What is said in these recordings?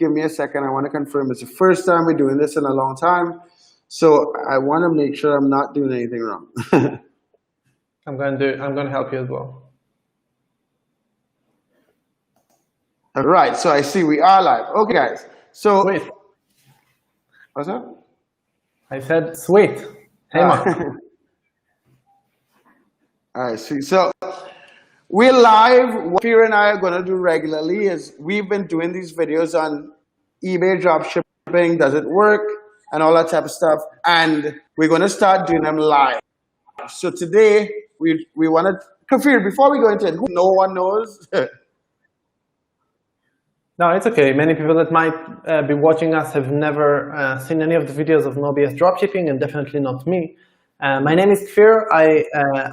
give me a second. I want to confirm it's the first time we're doing this in a long time. So I want to make sure I'm not doing anything wrong. I'm going to help you as well. All right, so I see we are live. Okay, guys. So Sweet. What's up? I said sweet. Hey, Mark. All right, sweet. So we're live. What Fear and I are going to do regularly is we've been doing these videos on eBay dropshipping, does it work, and all that type of stuff. And we're going to start doing them live. So today we want to, Kafir, before we go into it, who no one knows. No, it's okay. Many people that might be watching us have never seen any of the videos of No BS Dropshipping, and definitely not me. My name is Kfir.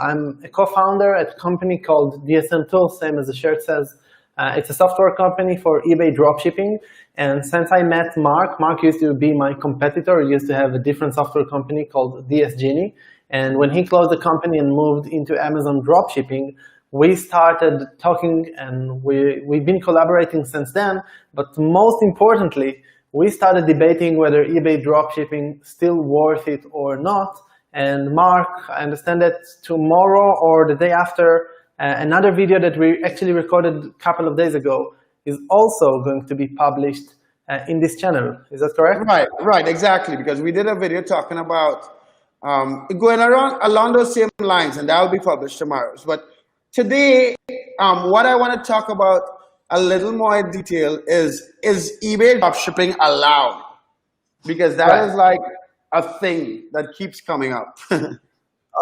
I'm a co-founder at a company called DSM Tools, same as the shirt says. It's a software company for eBay dropshipping. And since I met Mark used to be my competitor. He used to have a different software company called DS Genie. And when he closed the company and moved into Amazon dropshipping, we started talking, and we've been collaborating since then. But most importantly, we started debating whether eBay dropshipping still worth it or not. And Mark, I understand that tomorrow or the day after, another video that we actually recorded a couple of days ago is also going to be published in this channel. Is that correct? Right, exactly. Because we did a video talking about going along those same lines, and that will be published tomorrow. But today, what I want to talk about a little more in detail is eBay dropshipping allowed? Because that is like a thing that keeps coming up.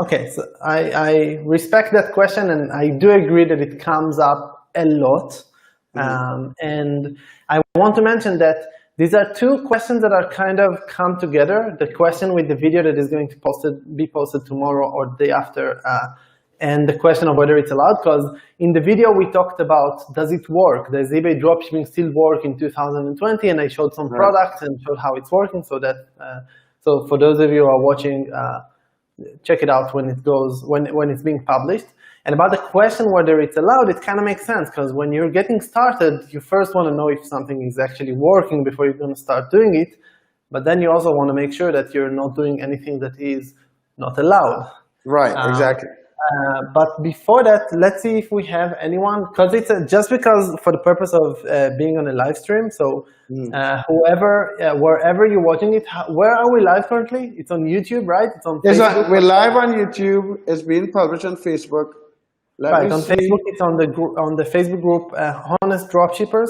Okay, so I respect that question, and I do agree that it comes up a lot. And I want to mention that these are two questions that are kind of come together. The question with the video that is going to be posted tomorrow or the day after, and the question of whether it's allowed, because in the video we talked about, does it work? Does eBay dropshipping still work in 2020? And I showed some products and showed how it's working, so that so for those of you who are watching, check it out when it's being published. And about the question whether it's allowed, it kind of makes sense, because when you're getting started, you first want to know if something is actually working before you're going to start doing it. But then you also want to make sure that you're not doing anything that is not allowed. Right, exactly. But before that, let's see if we have anyone, because it's just because for the purpose of being on a live stream. So wherever you're watching it, where are we live currently? It's on YouTube, right? It's on Facebook. We're live on YouTube. It's being published on Facebook. Facebook, it's on the Facebook group Honest Dropshippers.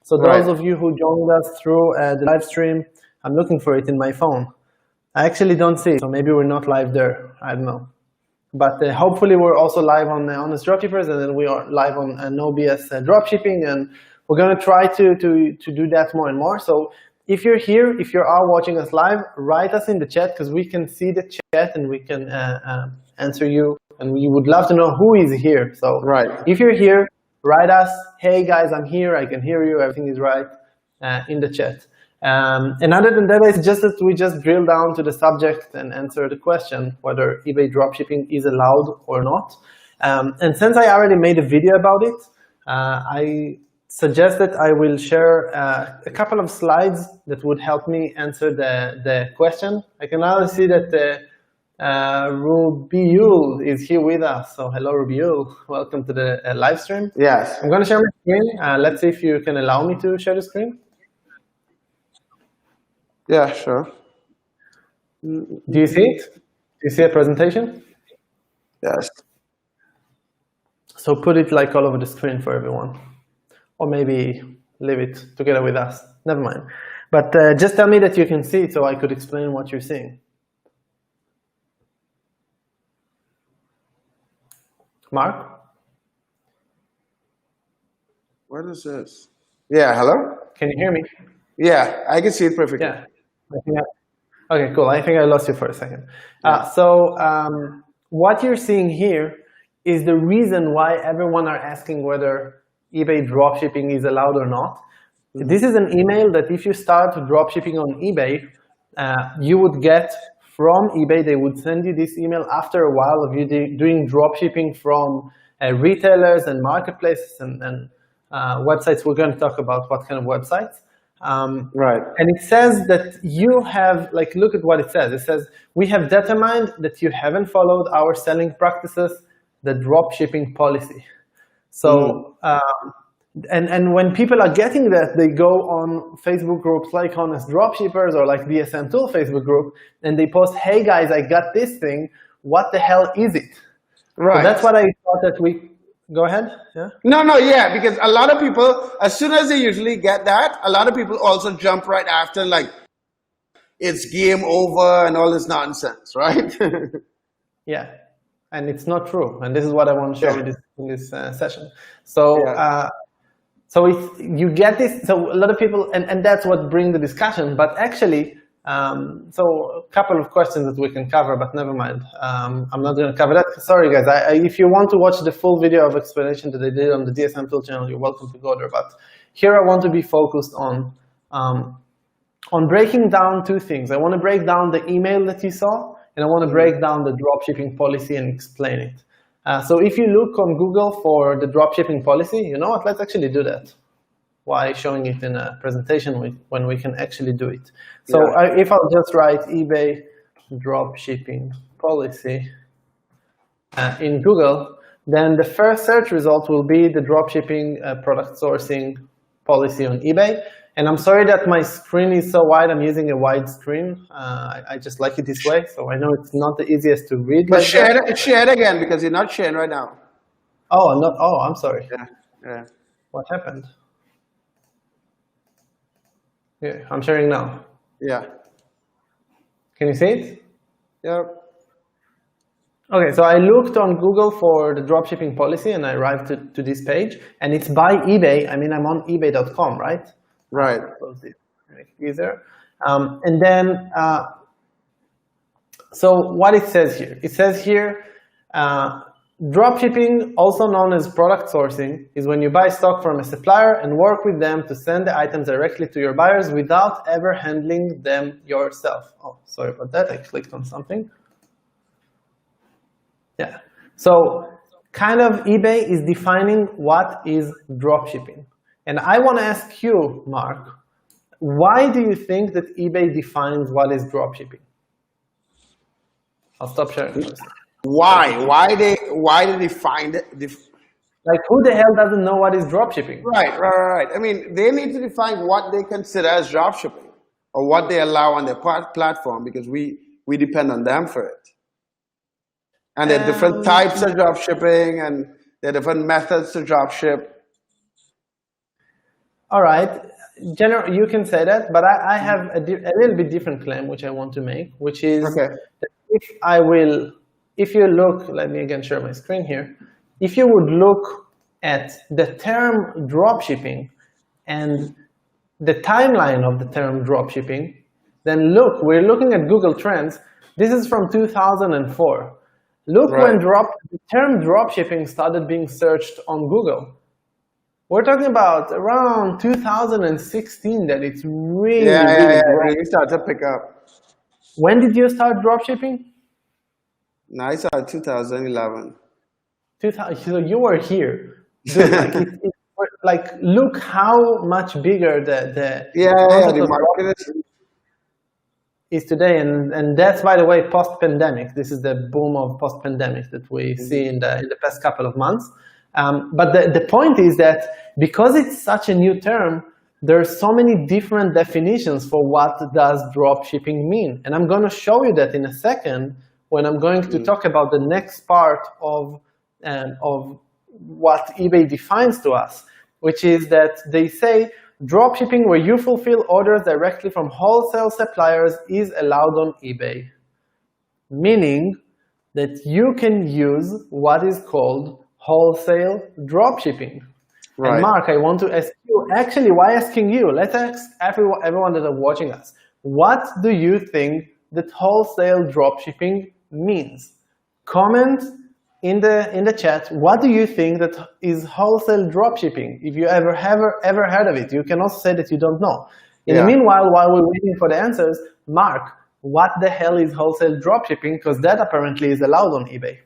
So those of you who joined us through the live stream, I'm looking for it in my phone. I actually don't see it, so maybe we're not live there. I don't know. But hopefully we're also live on Honest Dropshippers, and then we are live on No BS Dropshipping, and we're going to try to do that more and more. So if you're here, if you are watching us live, write us in the chat, because we can see the chat and we can answer you, and we would love to know who is here. So if you're here, write us, hey guys, I'm here, I can hear you, everything is right, in the chat. And other than that, it's just that we just drill down to the subject and answer the question whether eBay dropshipping is allowed or not. And since I already made a video about it, I suggest that I will share a couple of slides that would help me answer the question. I can now see that Rubiul is here with us. So hello, Rubiul. Welcome to the live stream. Yes. I'm going to share my screen. Let's see if you can allow me to share the screen. Yeah, sure. Do you see it? Do you see a presentation? Yes. So put it like all over the screen for everyone. Or maybe leave it together with us. Never mind. But just tell me that you can see it so I could explain what you're seeing. Mark? What is this? Yeah, hello? Can you hear me? Yeah, I can see it perfectly. Yeah. Okay, cool. I think I lost you for a second. What you're seeing here is the reason why everyone are asking whether eBay dropshipping is allowed or not. This is an email that if you start dropshipping on eBay, you would get from eBay. They would send you this email after a while of you doing dropshipping from retailers and marketplaces and websites. We're going to talk about what kind of websites. Right. And it says that you have, like, look at what it says. It says, we have determined that you haven't followed our selling practices, the dropshipping policy. So, and when people are getting that, they go on Facebook groups like Honest Dropshippers or like DSM Tool Facebook group, and they post, hey guys, I got this thing. What the hell is it? Right. So that's what I thought that we, go ahead. Yeah. No, yeah, because a lot of people, as soon as they usually get that, a lot of people also jump right after, like, it's game over and all this nonsense, right? Yeah, and it's not true. And this is what I want to show you in this session. So, so if you get this, so a lot of people, and that's what brings the discussion, but actually, so a couple of questions that we can cover, but never mind. I'm not going to cover that. Sorry, guys. If you want to watch the full video of explanation that I did on the DSM Tool channel, you're welcome to go there. But here I want to be focused on breaking down two things. I want to break down the email that you saw, and I want to break down the dropshipping policy and explain it. So if you look on Google for the dropshipping policy, you know what? Let's actually do that. Why showing it in a presentation when we can actually do it? So if I'll just write eBay dropshipping policy in Google, then the first search result will be the dropshipping product sourcing policy on eBay. And I'm sorry that my screen is so wide. I'm using a wide screen. I just like it this way. So I know it's not the easiest to read. But share it again, because you're not sharing right now. Oh, I'm not. Oh, I'm sorry. Yeah. What happened? Yeah, I'm sharing now. Yeah. Can you see it? Yeah. Okay, so I looked on Google for the dropshipping policy and I arrived to this page, and it's by eBay. I mean, I'm on ebay.com, right? Right. Close this, make it easier. And then, so what it says here? It says here, dropshipping, also known as product sourcing, is when you buy stock from a supplier and work with them to send the items directly to your buyers without ever handling them yourself. Oh, sorry about that. I clicked on something. Yeah. So kind of eBay is defining what is dropshipping. And I want to ask you, Mark, why do you think that eBay defines what is dropshipping? I'll stop sharing for a second. Why? Why did they find it? Like, who the hell doesn't know what is dropshipping? Right. I mean, they need to define what they consider as dropshipping or what they allow on their platform, because we depend on them for it. And there are different types of dropshipping, and there are different methods to dropship. All right. You can say that, but I have a little bit different claim which I want to make, which is that if you look, let me again share my screen here. If you would look at the term dropshipping and the timeline of the term dropshipping, then look, we're looking at Google Trends. This is from 2004. Look when the term dropshipping started being searched on Google. We're talking about around 2016 that it's really started to pick up. When did you start dropshipping? No, I started 2011. So you were here. Dude, like, look how much bigger the market is today, and that's, by the way, post-pandemic. This is the boom of post-pandemic that we see in the past couple of months. But the point is that because it's such a new term, there's so many different definitions for what does dropshipping mean. And I'm going to show you that in a second when I'm going to talk about the next part of what eBay defines to us, which is that they say dropshipping where you fulfill orders directly from wholesale suppliers is allowed on eBay, meaning that you can use what is called wholesale dropshipping. Right. And Mark, I want to ask you, actually, why asking you? Let's ask everyone that are watching us. What do you think that wholesale dropshipping means? Comment in the chat. What do you think that is wholesale dropshipping? If you ever heard of it, you can also say that you don't know. In the meanwhile, while we're waiting for the answers, Mark, what the hell is wholesale dropshipping? Because that apparently is allowed on eBay.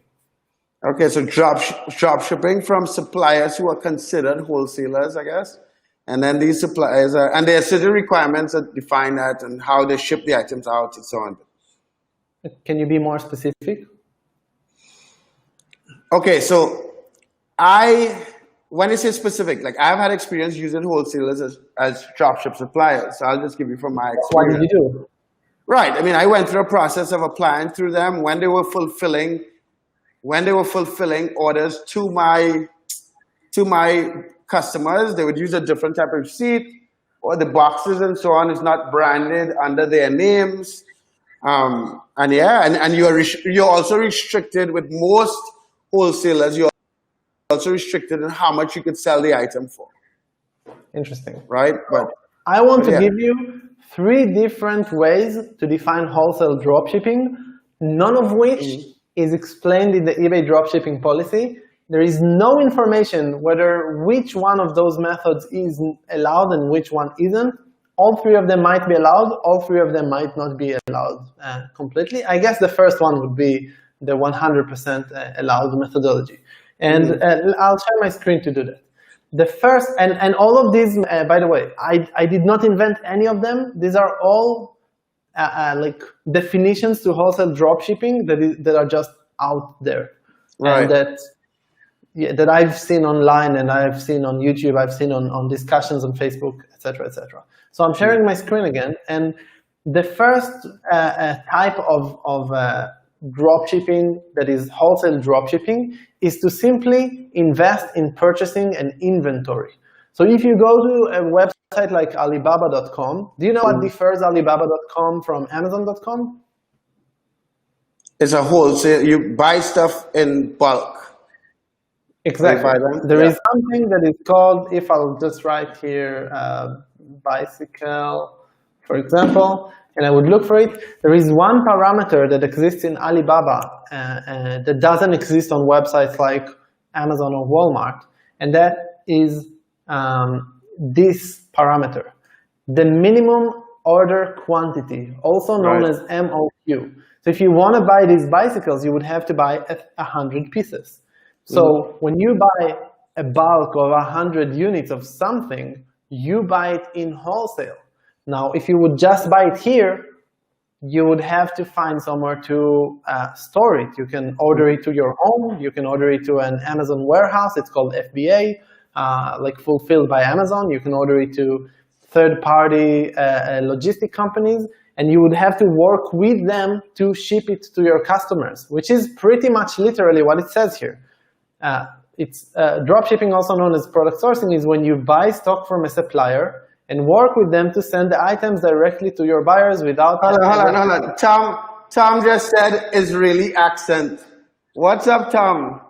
Okay, so drop shipping from suppliers who are considered wholesalers, I guess, And then these suppliers are, and there are certain requirements that define that and how they ship the items out and so on. Can you be more specific? Okay, so when you say specific, like I've had experience using wholesalers as dropship suppliers. So I'll just give you from my experience. What did you do? Right. I mean, I went through a process of applying through them when they were fulfilling orders to my customers. They would use a different type of receipt, or the boxes and so on is not branded under their names. And you're also restricted with most wholesalers. You're also restricted in how much you could sell the item for. Interesting. Right? But I want to give you 3 different ways to define wholesale dropshipping, none of which is explained in the eBay dropshipping policy. There is no information whether which one of those methods is allowed and which one isn't. All 3 of them might be allowed, all 3 of them might not be allowed completely. I guess the first one would be the 100% allowed methodology. And I'll share my screen to do that. The first, and all of these, by the way, I did not invent any of them. These are all like definitions to wholesale dropshipping that are just out there. Right. And that I've seen online and I've seen on YouTube, I've seen on discussions on Facebook, etc., etc. So I'm sharing my screen again. And the first type of dropshipping that is wholesale dropshipping is to simply invest in purchasing an inventory. So if you go to a website like Alibaba.com, do you know what differs Alibaba.com from Amazon.com? It's a wholesale, you buy stuff in bulk. Exactly. There is something that is called, if I'll just write here, bicycle, for example, and I would look for it, there is one parameter that exists in Alibaba that doesn't exist on websites like Amazon or Walmart, and that is this parameter, the minimum order quantity, also known as MOQ. So if you want to buy these bicycles, you would have to buy 100 pieces. So when you buy a bulk of 100 units of something, you buy it in wholesale. Now, if you would just buy it here, you would have to find somewhere to store it. You can order it to your home. You can order it to an Amazon warehouse. It's called FBA, like fulfilled by Amazon. You can order it to third-party logistic companies, and you would have to work with them to ship it to your customers, which is pretty much literally what it says here. It's dropshipping, also known as product sourcing, is when you buy stock from a supplier and work with them to send the items directly to your buyers without... Hold on. Tom just said Israeli accent. What's up, Tom?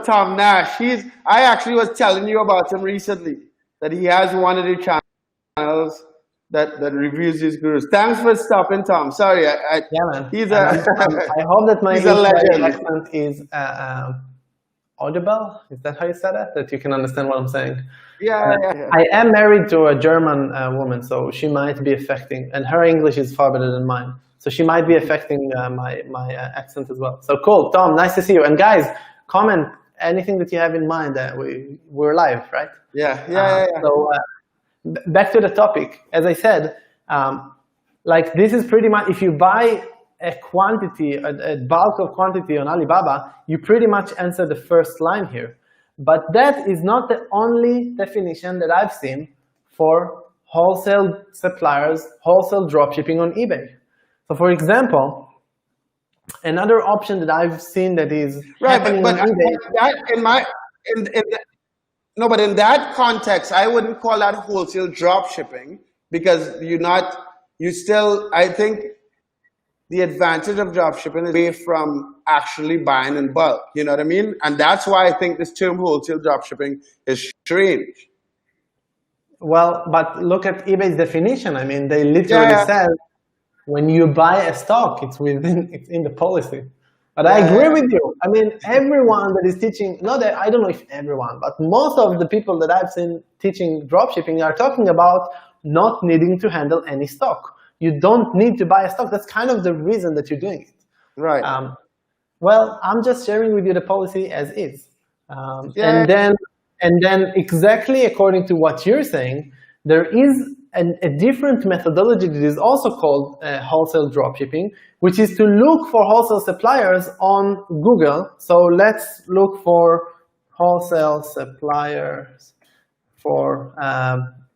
Tom Nash. I actually was telling you about him recently, that he has one of the channels that reviews these gurus. Thanks for stopping, Tom. Sorry, yeah, man. He's I hope that my accent is audible. Is that how you said it? That you can understand what I'm saying? Yeah. I am married to a German woman, so she might be affecting, and her English is far better than mine. So she might be affecting my accent as well. So cool, Tom, nice to see you. And guys, comment anything that you have in mind. We're live, right? Yeah. So back to the topic. As I said, like this is pretty much, if you buy a quantity, a bulk of quantity on Alibaba, you pretty much answer the first line here. But that is not the only definition that I've seen for wholesale suppliers, wholesale dropshipping on eBay. So for example, another option that I've seen that is happening on eBay. But in that context, I wouldn't call that wholesale dropshipping, because I think the advantage of dropshipping is away from actually buying in bulk. You know what I mean? And that's why I think this term wholesale dropshipping is strange. Well, but look at eBay's definition. I mean, they literally said when you buy a stock, it's in the policy. But I agree with you. I mean, everyone that is teaching, I don't know if everyone, but most of the people that I've seen teaching dropshipping are talking about not needing to handle any stock. You don't need to buy a stock. That's kind of the reason that you're doing it. Right. Well, I'm just sharing with you the policy as is. And then And then exactly according to what you're saying, there is a different methodology that is also called wholesale dropshipping, which is to look for wholesale suppliers on Google. So let's look for wholesale suppliers for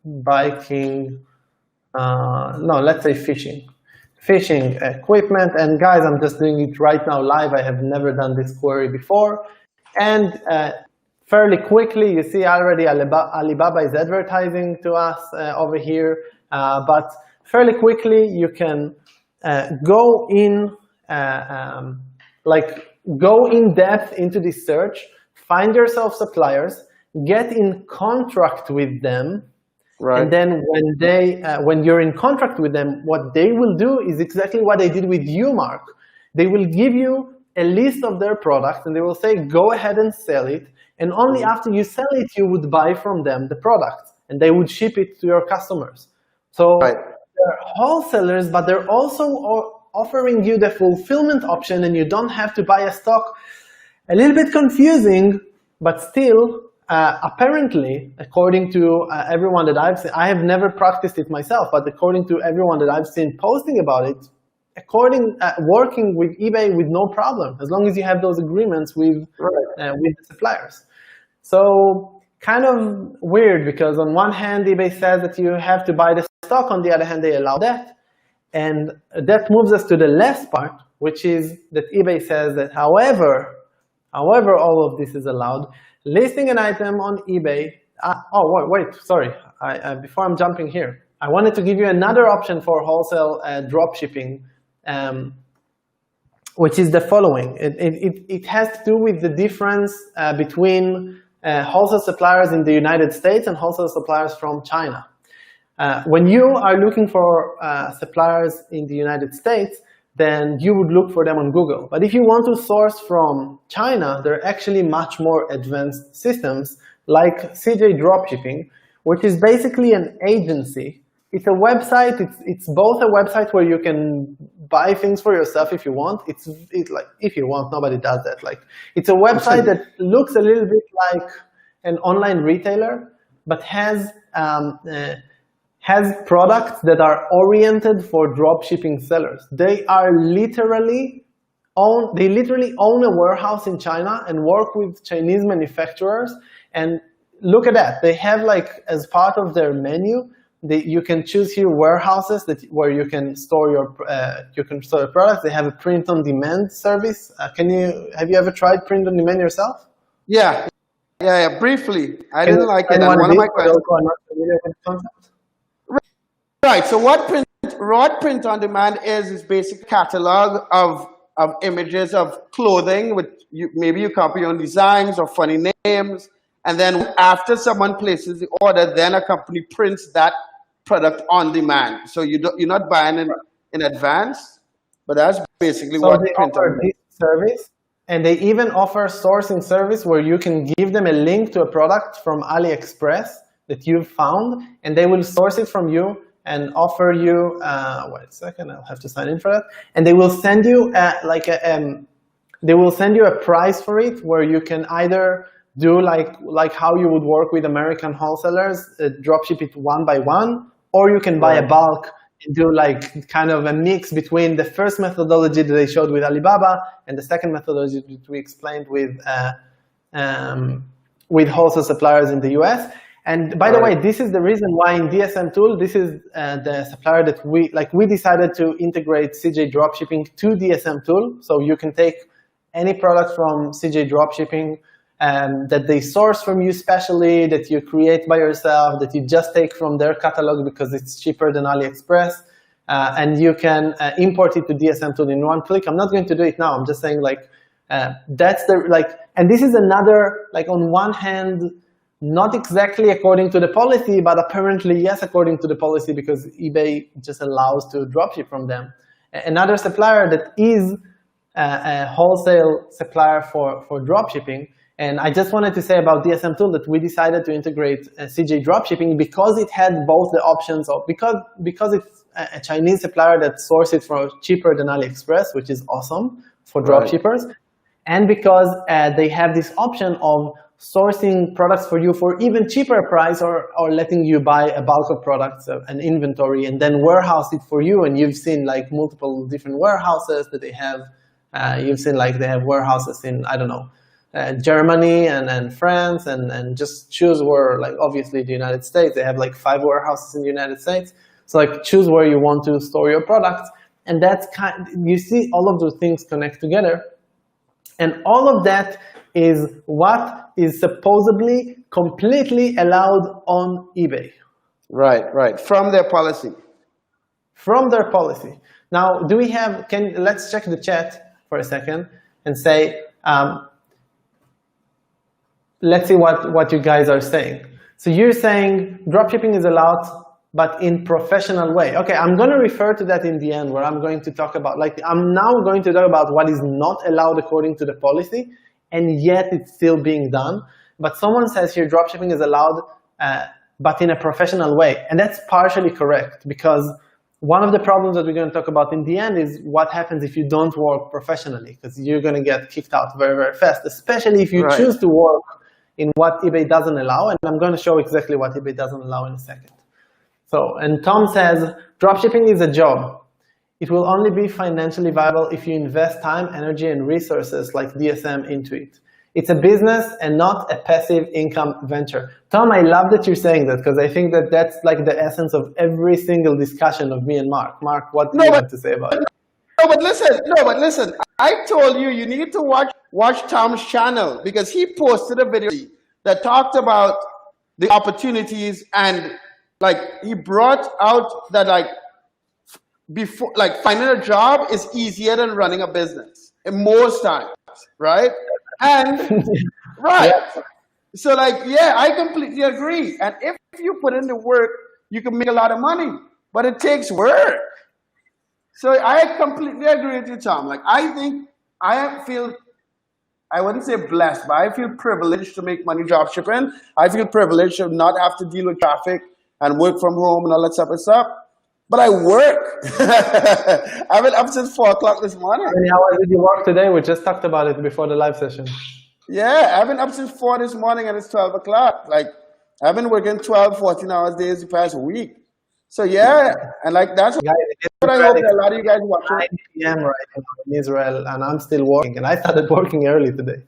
biking, no, let's say fishing equipment. And guys, I'm just doing it right now live. I have never done this query before. And fairly quickly, you see already Alibaba is advertising to us over here, but fairly quickly you can go in depth into this search, find yourself suppliers, get in contract with them, Right. and then when you're in contract with them, what they will do is exactly what they did with you, Mark. They will give you a list of their products, and they will say, go ahead and sell it. And only after you sell it, you would buy from them the product, and they would ship it to your customers. So Right. they're wholesalers, but they're also offering you the fulfillment option, and you don't have to buy a stock. A little bit confusing, but still, apparently, according to everyone that I've seen, I have never practiced it myself, but according to everyone that I've seen posting about it, working with eBay with no problem, as long as you have those agreements with the suppliers. So kind of weird, because on one hand, eBay says that you have to buy the stock, on the other hand, they allow that. And that moves us to the last part, which is that eBay says that however all of this is allowed, listing an item on eBay, sorry, before I'm jumping here, I wanted to give you another option for wholesale dropshipping, which is the following. It has to do with the difference between wholesale suppliers in the United States and wholesale suppliers from China. When you are looking for suppliers in the United States, then you would look for them on Google. But if you want to source from China, there are actually much more advanced systems like CJ Dropshipping, which is basically an agency. It's a website. It's both a website where you can buy things for yourself if you want. It's like, if you want, nobody does that. Like, it's a website that looks a little bit like an online retailer, but has products that are oriented for dropshipping sellers. They literally own a warehouse in China and work with Chinese manufacturers. And look at that. They have, like, as part of their menu, you can choose here warehouses where you can store your products. They have a print-on-demand service. Have you ever tried print-on-demand yourself? Yeah, briefly. I didn't like it. And one of my questions. Right. So what print on demand is basic catalog of images of clothing with maybe you copy your own designs or funny names, and then after someone places the order, then a company prints that product on demand. So you're not buying in advance, but that's basically what they print offer on demand. this service, and they even offer sourcing service where you can give them a link to a product from AliExpress that you've found, and they will source it from you and offer you, wait a second, I'll have to sign in for that. And they will send you they will send you a price for it, where you can either do like how you would work with American wholesalers, dropship it one by one, or you can buy a bulk and do like kind of a mix between the first methodology that they showed with Alibaba and the second methodology that we explained with wholesale suppliers in the US. And by the way, this is the reason why in DSM Tool, this is the supplier that we decided to integrate CJ Dropshipping to DSM Tool. So you can take any product from CJ Dropshipping that they source from you specially, that you create by yourself, that you just take from their catalog because it's cheaper than AliExpress, and you can import it to DSM Tool in one click. I'm not going to do it now. I'm just saying that's and this is another, on one hand, not exactly according to the policy, but apparently yes, according to the policy, because eBay just allows to dropship from them. Another supplier that is a wholesale supplier for dropshipping, and I just wanted to say about DSM Tool that we decided to integrate CJ Dropshipping because it had both the options of, because it's a Chinese supplier that sources it for cheaper than AliExpress, which is awesome for dropshippers, and because they have this option of sourcing products for you for even cheaper price, or letting you buy a bulk of products, an inventory, and then warehouse it for you. And you've seen like multiple different warehouses that they have. You've seen like they have warehouses in, I don't know, Germany and France, and just choose where, like obviously the United States, they have like 5 warehouses in the United States. So like choose where you want to store your products. And that's you see all of those things connect together. And all of that is what is supposedly completely allowed on eBay. Right. From their policy. From their policy. Now, do we have, let's check the chat for a second and say, let's see what you guys are saying. So you're saying dropshipping is allowed, but in professional way. Okay, I'm going to refer to that in the end, where I'm going to talk about, like, I'm now going to talk about what is not allowed according to the policy, and yet it's still being done. But someone says here dropshipping is allowed, but in a professional way. And that's partially correct, because one of the problems that we're going to talk about in the end is what happens if you don't work professionally, because you're going to get kicked out very, very fast, especially if you choose to work in what eBay doesn't allow. And I'm going to show exactly what eBay doesn't allow in a second. So, and Tom says, dropshipping is a job. It will only be financially viable if you invest time, energy, and resources like DSM into it. It's a business and not a passive income venture. Tom, I love that you're saying that, because I think that that's like the essence of every single discussion of me and Mark. Mark, what do you have to say about it? No, but listen. I told you, you need to watch Tom's channel, because he posted a video that talked about the opportunities, and like he brought out that like before, like finding a job is easier than running a business in most times, right? And so like, yeah, I completely agree. And if you put in the work, you can make a lot of money, but it takes work. So I completely agree with you, Tom. Like, I think I wouldn't say blessed, but I feel privileged to make money dropshipping. I feel privileged to not have to deal with traffic and work from home and all that stuff. But I work. I've been up since 4 o'clock this morning. How many hours did you work today? We just talked about it before the live session. Yeah, I've been up since 4 this morning, and it's 12 o'clock. Like, I've been working 12, 14 hours days the past week. So yeah, and like that's what I hope that a lot of you guys watching. 9 p.m. right now in Israel, and I'm still working, and I started working early today.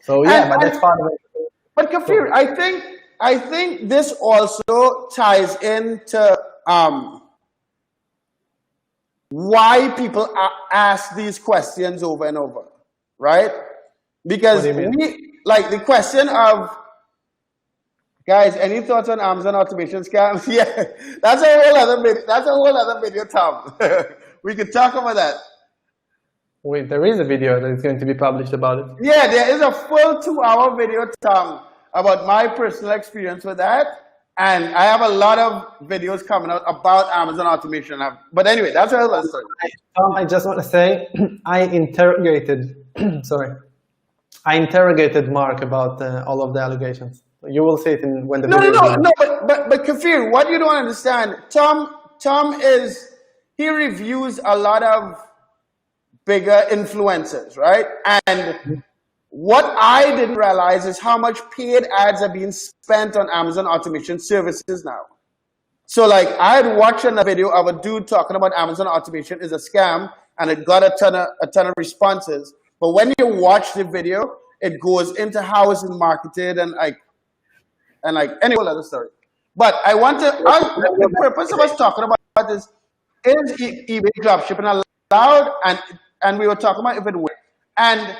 So yeah, but that's part of it. But Kafir, I think this also ties into why people ask these questions over and over, right? Because like the question of, guys, any thoughts on Amazon automation scams? Yeah, that's a whole other video, Tom. We could talk about that. Wait, there is a video that is going to be published about it. Yeah, there is a full 2-hour video, Tom, about my personal experience with that. And I have a lot of videos coming out about Amazon automation. But anyway, that's a whole story. Tom, I just want to say, I interrogated, I interrogated Mark about all of the allegations. You will see it when the video is No, but Kafir, what you don't understand, Tom he reviews a lot of bigger influencers, right? And what I didn't realize is how much paid ads are being spent on Amazon automation services now. So like, I had watched a video of a dude talking about Amazon automation is a scam, and it got a ton of responses. But when you watch the video, it goes into how it's marketed and any whole other story. But I want to, the purpose of us talking about this is eBay dropshipping allowed, and we were talking about if it works. And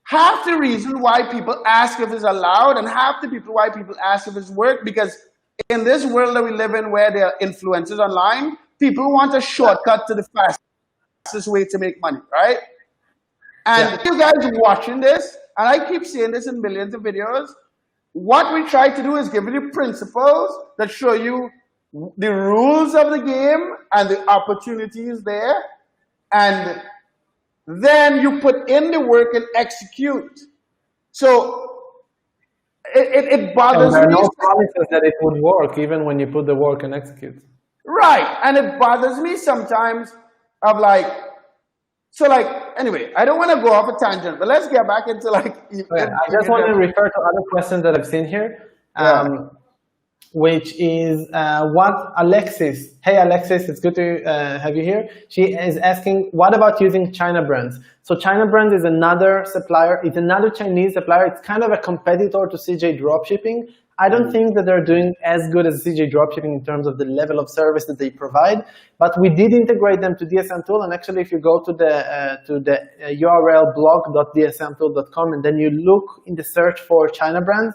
half the reason why people ask if it's allowed, and half the people why people ask if it's work, because in this world that we live in, where there are influencers online, people want a shortcut to the fastest way to make money, right? And you guys watching this, and I keep saying this in millions of videos, what we try to do is give you the principles that show you the rules of the game and the opportunities there, and then you put in the work and execute. So it bothers me. There are no promises that it would work, even when you put the work and execute. Right, and it bothers me sometimes of like, So like, anyway, I don't want to go off a tangent, but let's get back into like. Okay, I just want to refer to other questions that I've seen here. Which is what Alexis, hey Alexis, it's good to have you here. She is asking, what about using China brands? So China brands is another supplier, it's another Chinese supplier. It's kind of a competitor to CJ Dropshipping. I don't think that they're doing as good as CJ Dropshipping in terms of the level of service that they provide, but we did integrate them to DSM Tool. And actually, if you go to the URL blog.dsmtool.com and then you look in the search for China brands,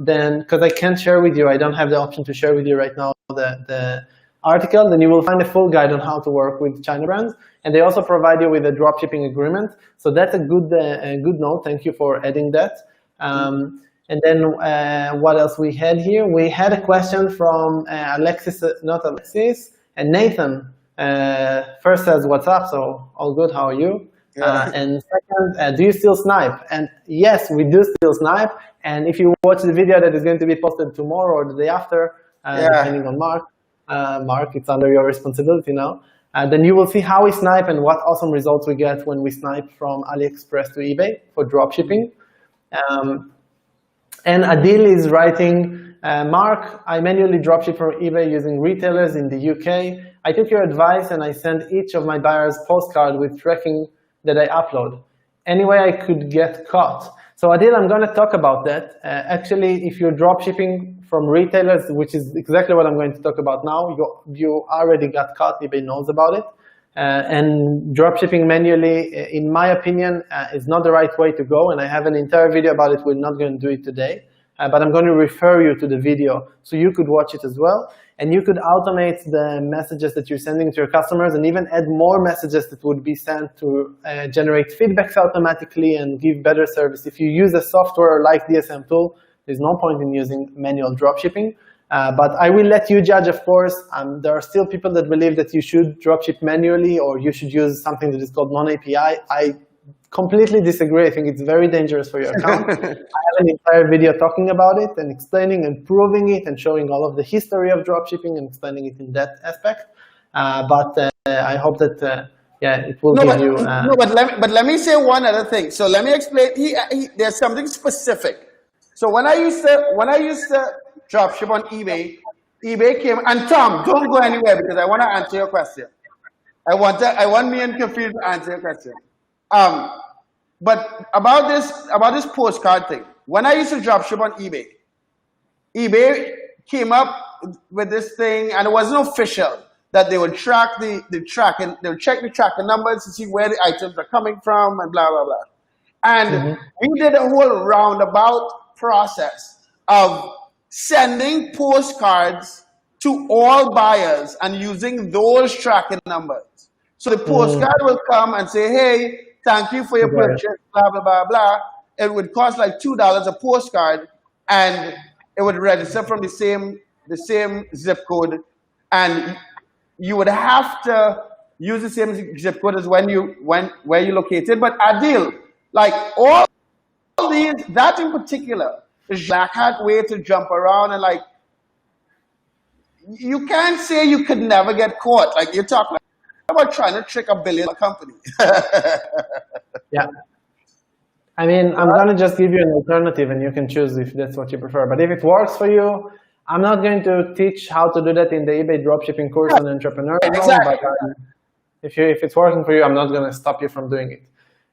then, because I can't share with you, I don't have the option to share with you right now the article, then you will find a full guide on how to work with China brands. And they also provide you with a dropshipping agreement. So that's a good note. Thank you for adding that. And then what else we had here? We had a question from Alexis, not Alexis, and Nathan. First says, what's up? So all good, how are you? And second, do you still snipe? And yes, we do still snipe. And if you watch the video that is going to be posted tomorrow or the day after, depending on Mark, it's under your responsibility now, then you will see how we snipe and what awesome results we get when we snipe from AliExpress to eBay for dropshipping. And Adil is writing, Mark, I manually dropship from eBay using retailers in the UK. I took your advice and I sent each of my buyers postcard with tracking that I upload. Anyway, I could get caught. So Adil, I'm going to talk about that. Actually, if you're dropshipping from retailers, which is exactly what I'm going to talk about now, you already got caught. eBay knows about it. And dropshipping manually, in my opinion, is not the right way to go. And I have an entire video about it. We're not going to do it today. But I'm going to refer you to the video so you could watch it as well. And you could automate the messages that you're sending to your customers and even add more messages that would be sent to generate feedbacks automatically and give better service. If you use a software like DSM Tool, there's no point in using manual dropshipping. But I will let you judge, of course. There are still people that believe that you should dropship manually or you should use something that is called non-API. I completely disagree. I think it's very dangerous for your account. I have an entire video talking about it and explaining and proving it and showing all of the history of dropshipping and explaining it in that aspect. But I hope that it will give you. But let me say one other thing. So let me explain. There's something specific. So when I used to dropship on eBay, eBay came, and Tom, don't go anywhere because I want to answer your question. I want me and Kafir to answer your question. But about this postcard thing, when I used to dropship on eBay, eBay came up with this thing, and it wasn't official that they would track the tracking, they would check the tracking numbers to see where the items are coming from, and blah blah blah. And we did a whole roundabout process of sending postcards to all buyers and using those tracking numbers. So the postcard will come and say, hey, thank you for your purchase, blah, blah, blah, blah. It would cost like $2 a postcard, and it would register from the same zip code, and you would have to use the same zip code as where you located. But Adil, like all these, that in particular, is black hat way to jump around, and like, you can't say you could never get caught. Like, you're talking about trying to trick $1 billion company. Yeah. I mean, I'm going to just give you an alternative and you can choose if that's what you prefer. But if it works for you, I'm not going to teach how to do that in the eBay dropshipping course on entrepreneur. Exactly. But if it's working for you, I'm not going to stop you from doing it.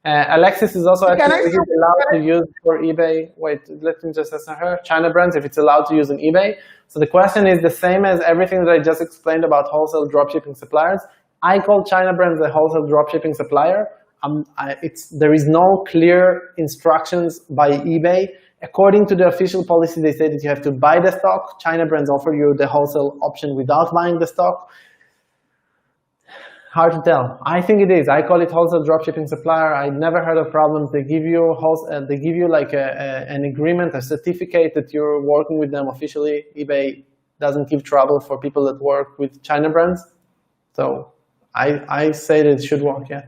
Alexis is also asking if it's allowed to use for eBay. Wait, let me just ask her. China brands, if it's allowed to use in eBay. So the question is the same as everything that I just explained about wholesale dropshipping suppliers. I call China brands a wholesale dropshipping supplier. There is no clear instructions by eBay. According to the official policy, they say that you have to buy the stock. China brands offer you the wholesale option without buying the stock. Hard to tell. I think it is. I call it wholesale dropshipping supplier. I never heard of problems. They give you like an agreement, a certificate that you're working with them officially. eBay doesn't give trouble for people that work with China brands. So I say that it should work, yeah.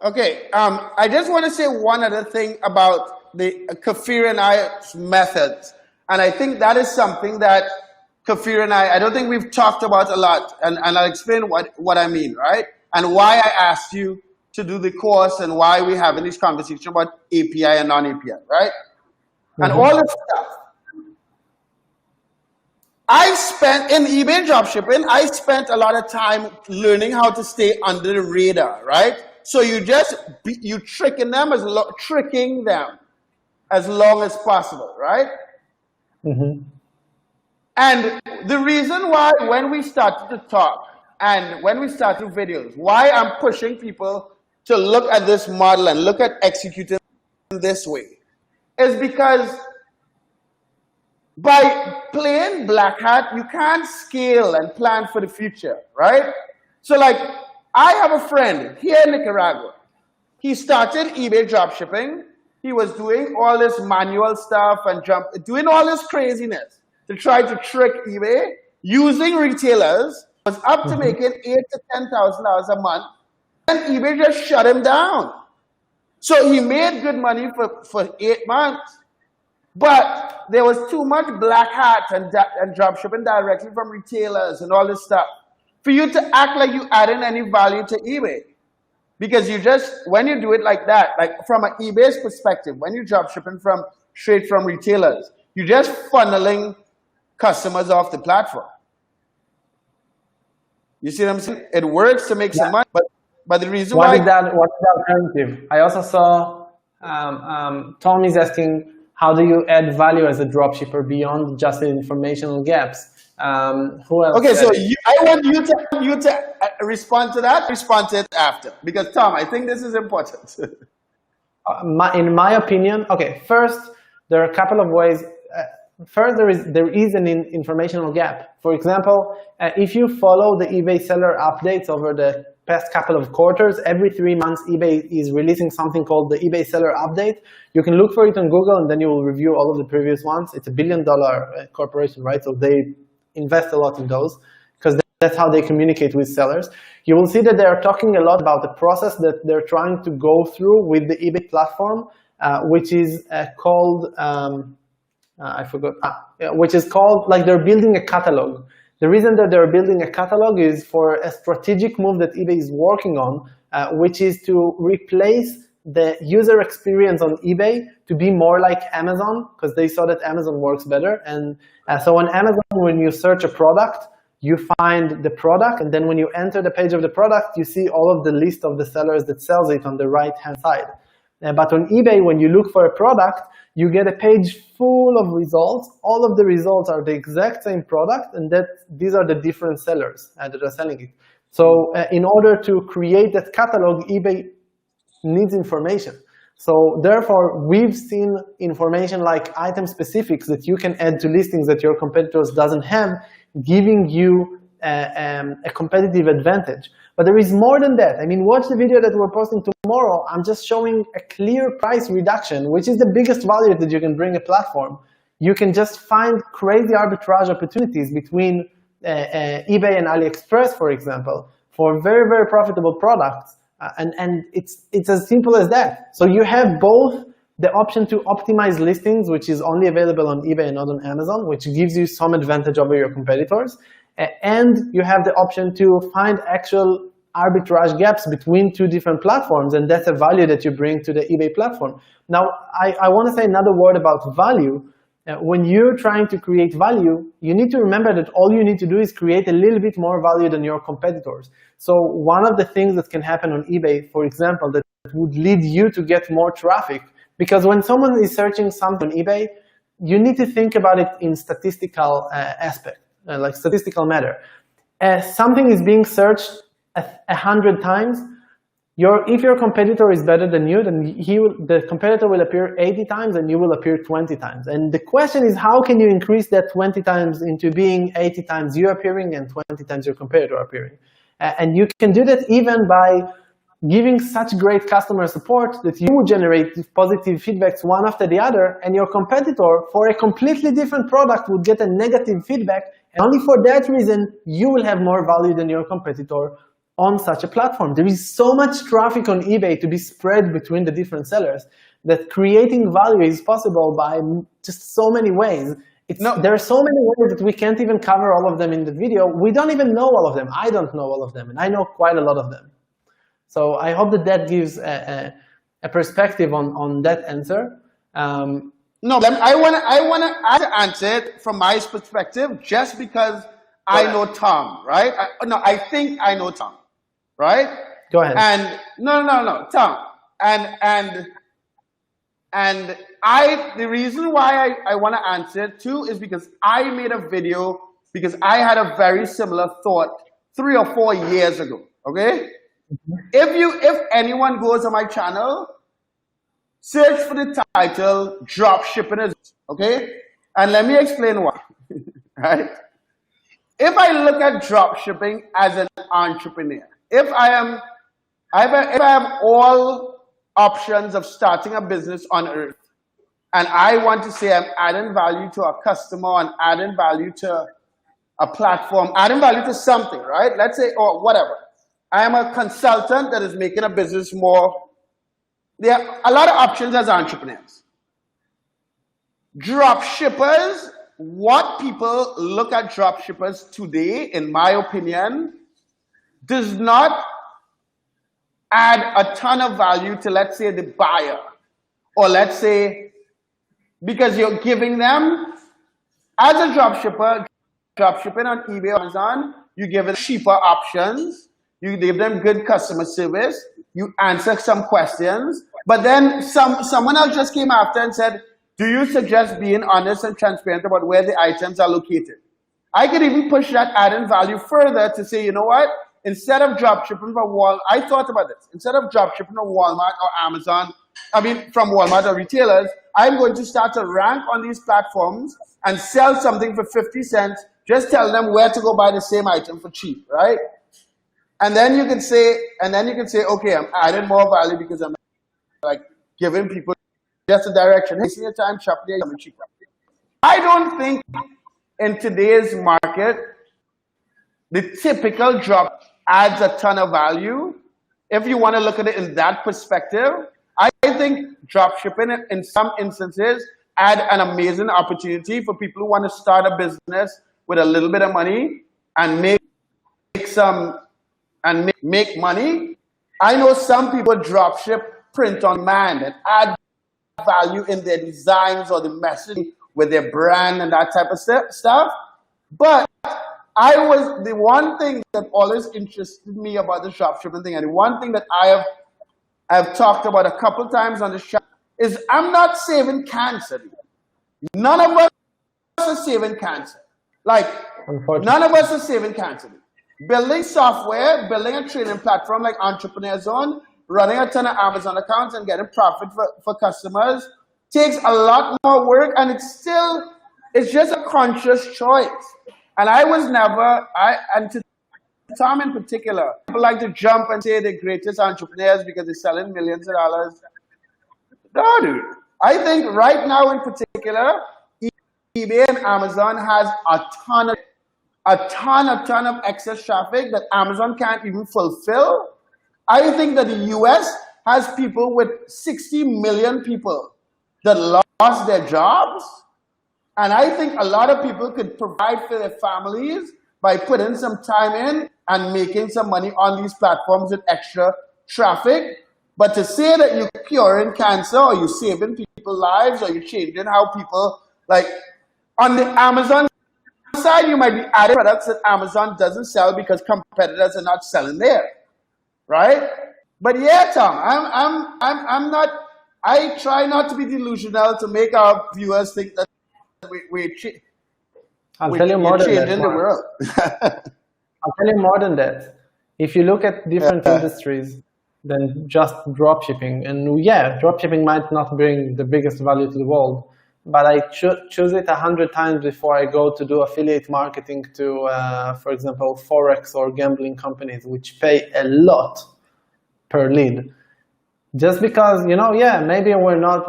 Okay, I just want to say one other thing about the Kafir and I's methods. And I think that is something that Kafir and I don't think we've talked about a lot. And I'll explain what I mean, right? And why I asked you to do the course and why we're having this conversation about API and non-API, right? And all this stuff. I spent in eBay dropshipping, I spent a lot of time learning how to stay under the radar, right? So you tricking them as long as possible, right? And the reason why when we started to talk and when we started videos, why I'm pushing people to look at this model and look at executing this way is because by playing black hat, you can't scale and plan for the future, right? So like, I have a friend here in Nicaragua. He started eBay dropshipping. He was doing all this manual stuff and doing all this craziness to try to trick eBay using retailers. Was up to making $8,000 to $10,000 a month, and eBay just shut him down. So he made good money for 8 months. But there was too much black hat and dropshipping directly from retailers and all this stuff for you to act like you adding any value to eBay. Because when you do it like that, like from an eBay's perspective, when you're dropshipping straight from retailers, you're just funneling customers off the platform. You see what I'm saying? It works to make some money, but the reason why... What's the alternative? I also saw Tom is asking, how do you add value as a dropshipper beyond just the informational gaps? Who else? Okay, so I want you to respond to that. Respond to it after, because Tom, I think this is important. In my opinion, okay. First, there are a couple of ways. First, there is an informational gap. For example, if you follow the eBay seller updates over the past couple of quarters, every 3 months eBay is releasing something called the eBay seller update. You can look for it on Google and then you will review all of the previous ones. It's $1 billion corporation, right? So they invest a lot in those because that's how they communicate with sellers. You will see that they are talking a lot about the process that they're trying to go through with the eBay platform, which is called, I forgot, which is called, like they're building a catalog. The reason that they're building a catalog is for a strategic move that eBay is working on, which is to replace the user experience on eBay to be more like Amazon, because they saw that Amazon works better. And so on Amazon, when you search a product, you find the product, and then when you enter the page of the product, you see all of the list of the sellers that sells it on the right-hand side. But on eBay, when you look for a product, you get a page full of results. All of the results are the exact same product, and these are the different sellers that are selling it. So in order to create that catalog, eBay needs information. So therefore, we've seen information like item specifics that you can add to listings that your competitors doesn't have, giving you a competitive advantage. But there is more than that. I mean, watch the video that we're posting tomorrow. I'm just showing a clear price reduction, which is the biggest value that you can bring a platform. You can just find crazy arbitrage opportunities between eBay and AliExpress, for example, for very, very profitable products. And it's as simple as that. So you have both the option to optimize listings, which is only available on eBay and not on Amazon, which gives you some advantage over your competitors. And you have the option to find actual arbitrage gaps between two different platforms, and that's a value that you bring to the eBay platform. Now, I want to say another word about value. When you're trying to create value, you need to remember that all you need to do is create a little bit more value than your competitors. So one of the things that can happen on eBay, for example, that would lead you to get more traffic, because when someone is searching something on eBay, you need to think about it in statistical aspect. Like statistical matter. Something is being searched 100 times. If your competitor is better than you, then the competitor will appear 80 times and you will appear 20 times. And the question is, how can you increase that 20 times into being 80 times you appearing and 20 times your competitor appearing? And you can do that even by giving such great customer support that you generate positive feedbacks one after the other, and your competitor, for a completely different product, would get a negative feedback. And only for that reason, you will have more value than your competitor on such a platform. There is so much traffic on eBay to be spread between the different sellers that creating value is possible by just so many ways. There are so many ways that we can't even cover all of them in the video. We don't even know all of them. I don't know all of them, and I know quite a lot of them. So I hope that that gives a perspective on that answer. No, I want to answer it from my perspective, just because I know Tom, right? I think I know Tom, right? Go ahead. And no, Tom, and the reason why I want to answer it too is because I made a video because I had a very similar thought 3 or 4 years ago. Okay, if anyone goes on my channel, search for the title "Dropshipping" okay, and let me explain why. Right? If I look at dropshipping as an entrepreneur, if I have all options of starting a business on earth, and I want to say I'm adding value to a customer and adding value to a platform, adding value to something, right? Let's say, or whatever. I am a consultant that is making a business more. There are a lot of options as entrepreneurs. Drop shippers, what people look at drop shippers today, in my opinion, does not add a ton of value to, let's say, the buyer. Or let's say, because you're giving them, as a drop shipper, dropshipping on eBay or Amazon, you give them cheaper options, you give them good customer service, you answer some questions, but then someone else just came after and said, do you suggest being honest and transparent about where the items are located? I could even push that added value further to say, you know what? Instead of dropshipping from Walmart, I thought about this. Instead of dropshipping from Walmart or Amazon, from Walmart or retailers, I'm going to start to rank on these platforms and sell something for 50 cents. Just tell them where to go buy the same item for cheap, right? And then you can say, okay, I'm adding more value because I'm like giving people just a direction. Hey, see your time, shop there, I'm cheaper. I don't think in today's market, the typical drop adds a ton of value. If you want to look at it in that perspective, I think drop shipping in some instances add an amazing opportunity for people who want to start a business with a little bit of money and make money. I know some people drop ship print on demand and add value in their designs or the messaging with their brand and that type of stuff. But the one thing that always interested me about the dropshipping thing, and the one thing that I have talked about a couple times on the show, is I'm not saving cancer. None of us are saving cancer. Like, none of us are saving cancer. Building software, building a training platform like Entrepreneur Zone, running a ton of Amazon accounts and getting profit for customers takes a lot more work, and it's just a conscious choice. And and to Tom in particular, people like to jump and say they're greatest entrepreneurs because they're selling millions of dollars. No, dude. I think right now in particular, eBay and Amazon has a ton of excess traffic that Amazon can't even fulfill. I think that the US has people with 60 million people that lost their jobs. And I think a lot of people could provide for their families by putting some time in and making some money on these platforms with extra traffic. But to say that you're curing cancer or you're saving people's lives or you're changing how people, like on the Amazon side, you might be adding products that Amazon doesn't sell because competitors are not selling there, right? But yeah, Tom, I'm not. I try not to be delusional to make our viewers think that we're changing the world. I'll tell you more than that. If you look at different industries than just dropshipping, and yeah, dropshipping might not bring the biggest value to the world, but I choose it 100 times before I go to do affiliate marketing to, for example, Forex or gambling companies, which pay a lot per lead. Just because, maybe we're not,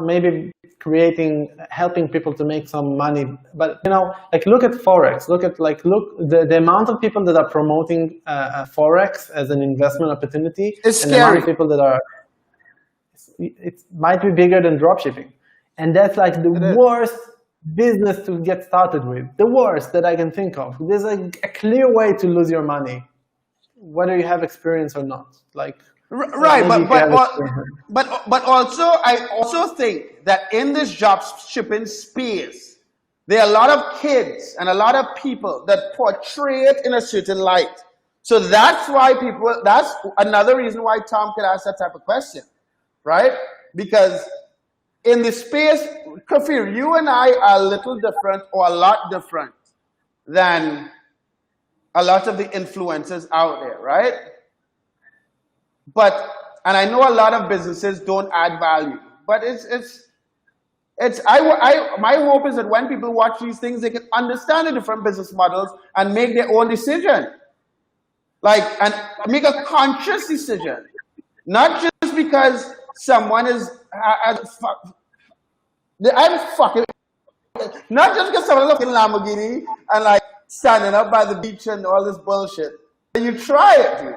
helping people to make some money, but look at Forex, look the amount of people that are promoting Forex as an investment opportunity. It's and scary. The amount of people that are, it might be bigger than dropshipping. And that's like the worst business to get started with, the worst that I can think of. There's a clear way to lose your money, whether you have experience or not. Like, Right, Maybe if you have but also I also think that in this job shipping space, there are a lot of kids and a lot of people that portray it in a certain light. So that's why people. That's another reason why Tom could ask that type of question, right? Because in the space, Kafir, you and I are a little different or a lot different than a lot of the influencers out there, right? But and I know a lot of businesses don't add value, but my hope is that when people watch these things, they can understand the different business models and make their own decision, like and make a conscious decision, not just because someone is. I'm fucking not just because someone is in Lamborghini and like standing up by the beach and all this bullshit. You try it, dude.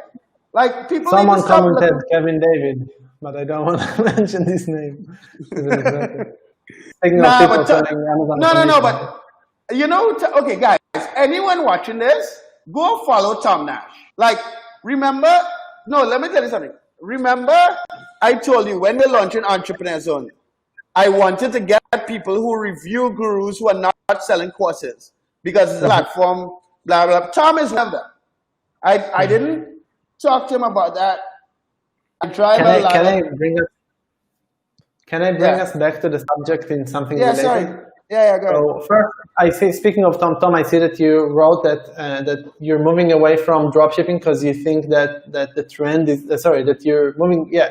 Like people. someone need to stop commented looking. Kevin David, but I don't want to mention his name. As an example. Speaking of Nah, people but selling Amazon no, commission. but you know, okay, guys, anyone watching this, go follow Tom Nash. Like, remember? No, let me tell you something. Remember, I told you when we're launching Entrepreneur Zone, I wanted to get people who review gurus who are not selling courses because it's a platform, blah blah. Tom is one of them. I didn't talk to him about that. I tried Can a I lot. can I bring us Yeah. us back to the subject in something Yeah, related? sorry. Yeah, go ahead. So first, I see. Speaking of Tom, I see that you wrote that that you're moving away from dropshipping because you think that the trend is sorry that you're moving. Yeah,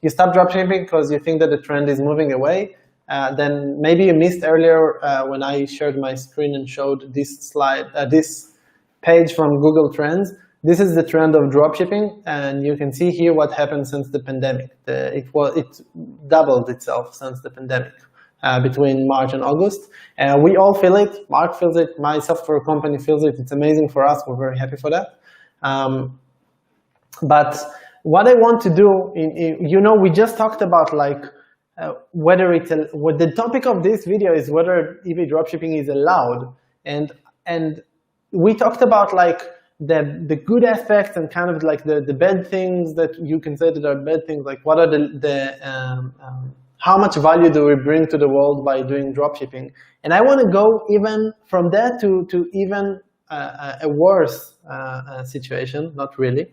you stopped dropshipping because you think that the trend is moving away. Then maybe you missed earlier when I shared my screen and showed this slide, this page from Google Trends. This is the trend of dropshipping, and you can see here what happened since the pandemic. It doubled itself since the pandemic. Between March and August. We all feel it. Mark feels it. My software company feels it. It's amazing for us. We're very happy for that. But what I want to do, we just talked about like what the topic of this video is whether eBay dropshipping is allowed, and we talked about like the good aspects and kind of like the bad things that you can say that are bad things. Like what are how much value do we bring to the world by doing dropshipping? And I want to go even from that to even a worse situation, not really,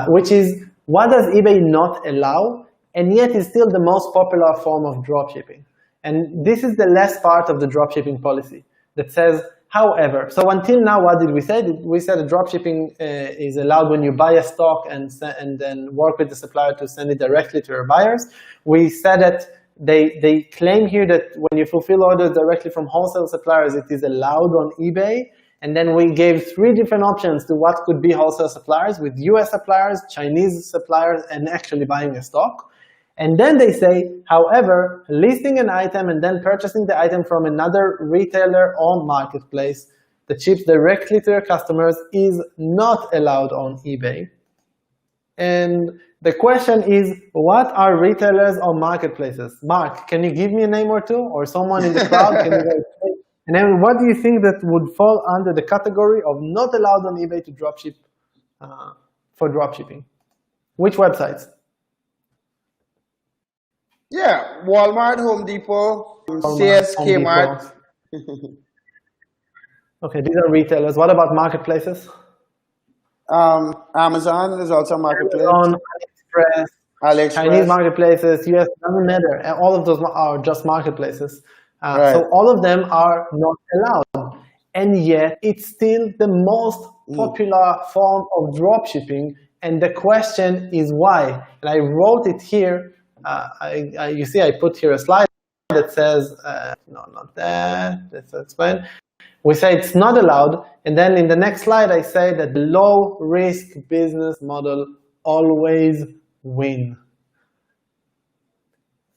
which is what does eBay not allow, and yet is still the most popular form of dropshipping. And this is the last part of the dropshipping policy that says, however, so until now, what did we say? We said that dropshipping is allowed when you buy a stock and then work with the supplier to send it directly to your buyers. We said that they claim here that when you fulfill orders directly from wholesale suppliers, it is allowed on eBay. And then we gave 3 different options to what could be wholesale suppliers with US suppliers, Chinese suppliers, and actually buying a stock. And then they say, however, listing an item and then purchasing the item from another retailer or marketplace that ships directly to your customers is not allowed on eBay. And the question is, what are retailers or marketplaces? Mark, can you give me a name or two? Or someone in the crowd? Can you go? And then what do you think that would fall under the category of not allowed on eBay to dropship for dropshipping? Which websites? Yeah, Walmart, Home Depot, Walmart, CS, Home Kmart. Okay, these are retailers. What about marketplaces? Amazon is also a marketplace. Amazon, AliExpress, Chinese AliExpress. marketplaces, US, doesn't matter. And all of those are just marketplaces. Right. So all of them are not allowed. And yet it's still the most popular form of dropshipping. And the question is why? And I wrote it here. You see, I put here a slide that says, no, not that. Let's explain. We say it's not allowed, and then in the next slide I say that the low-risk business model always wins.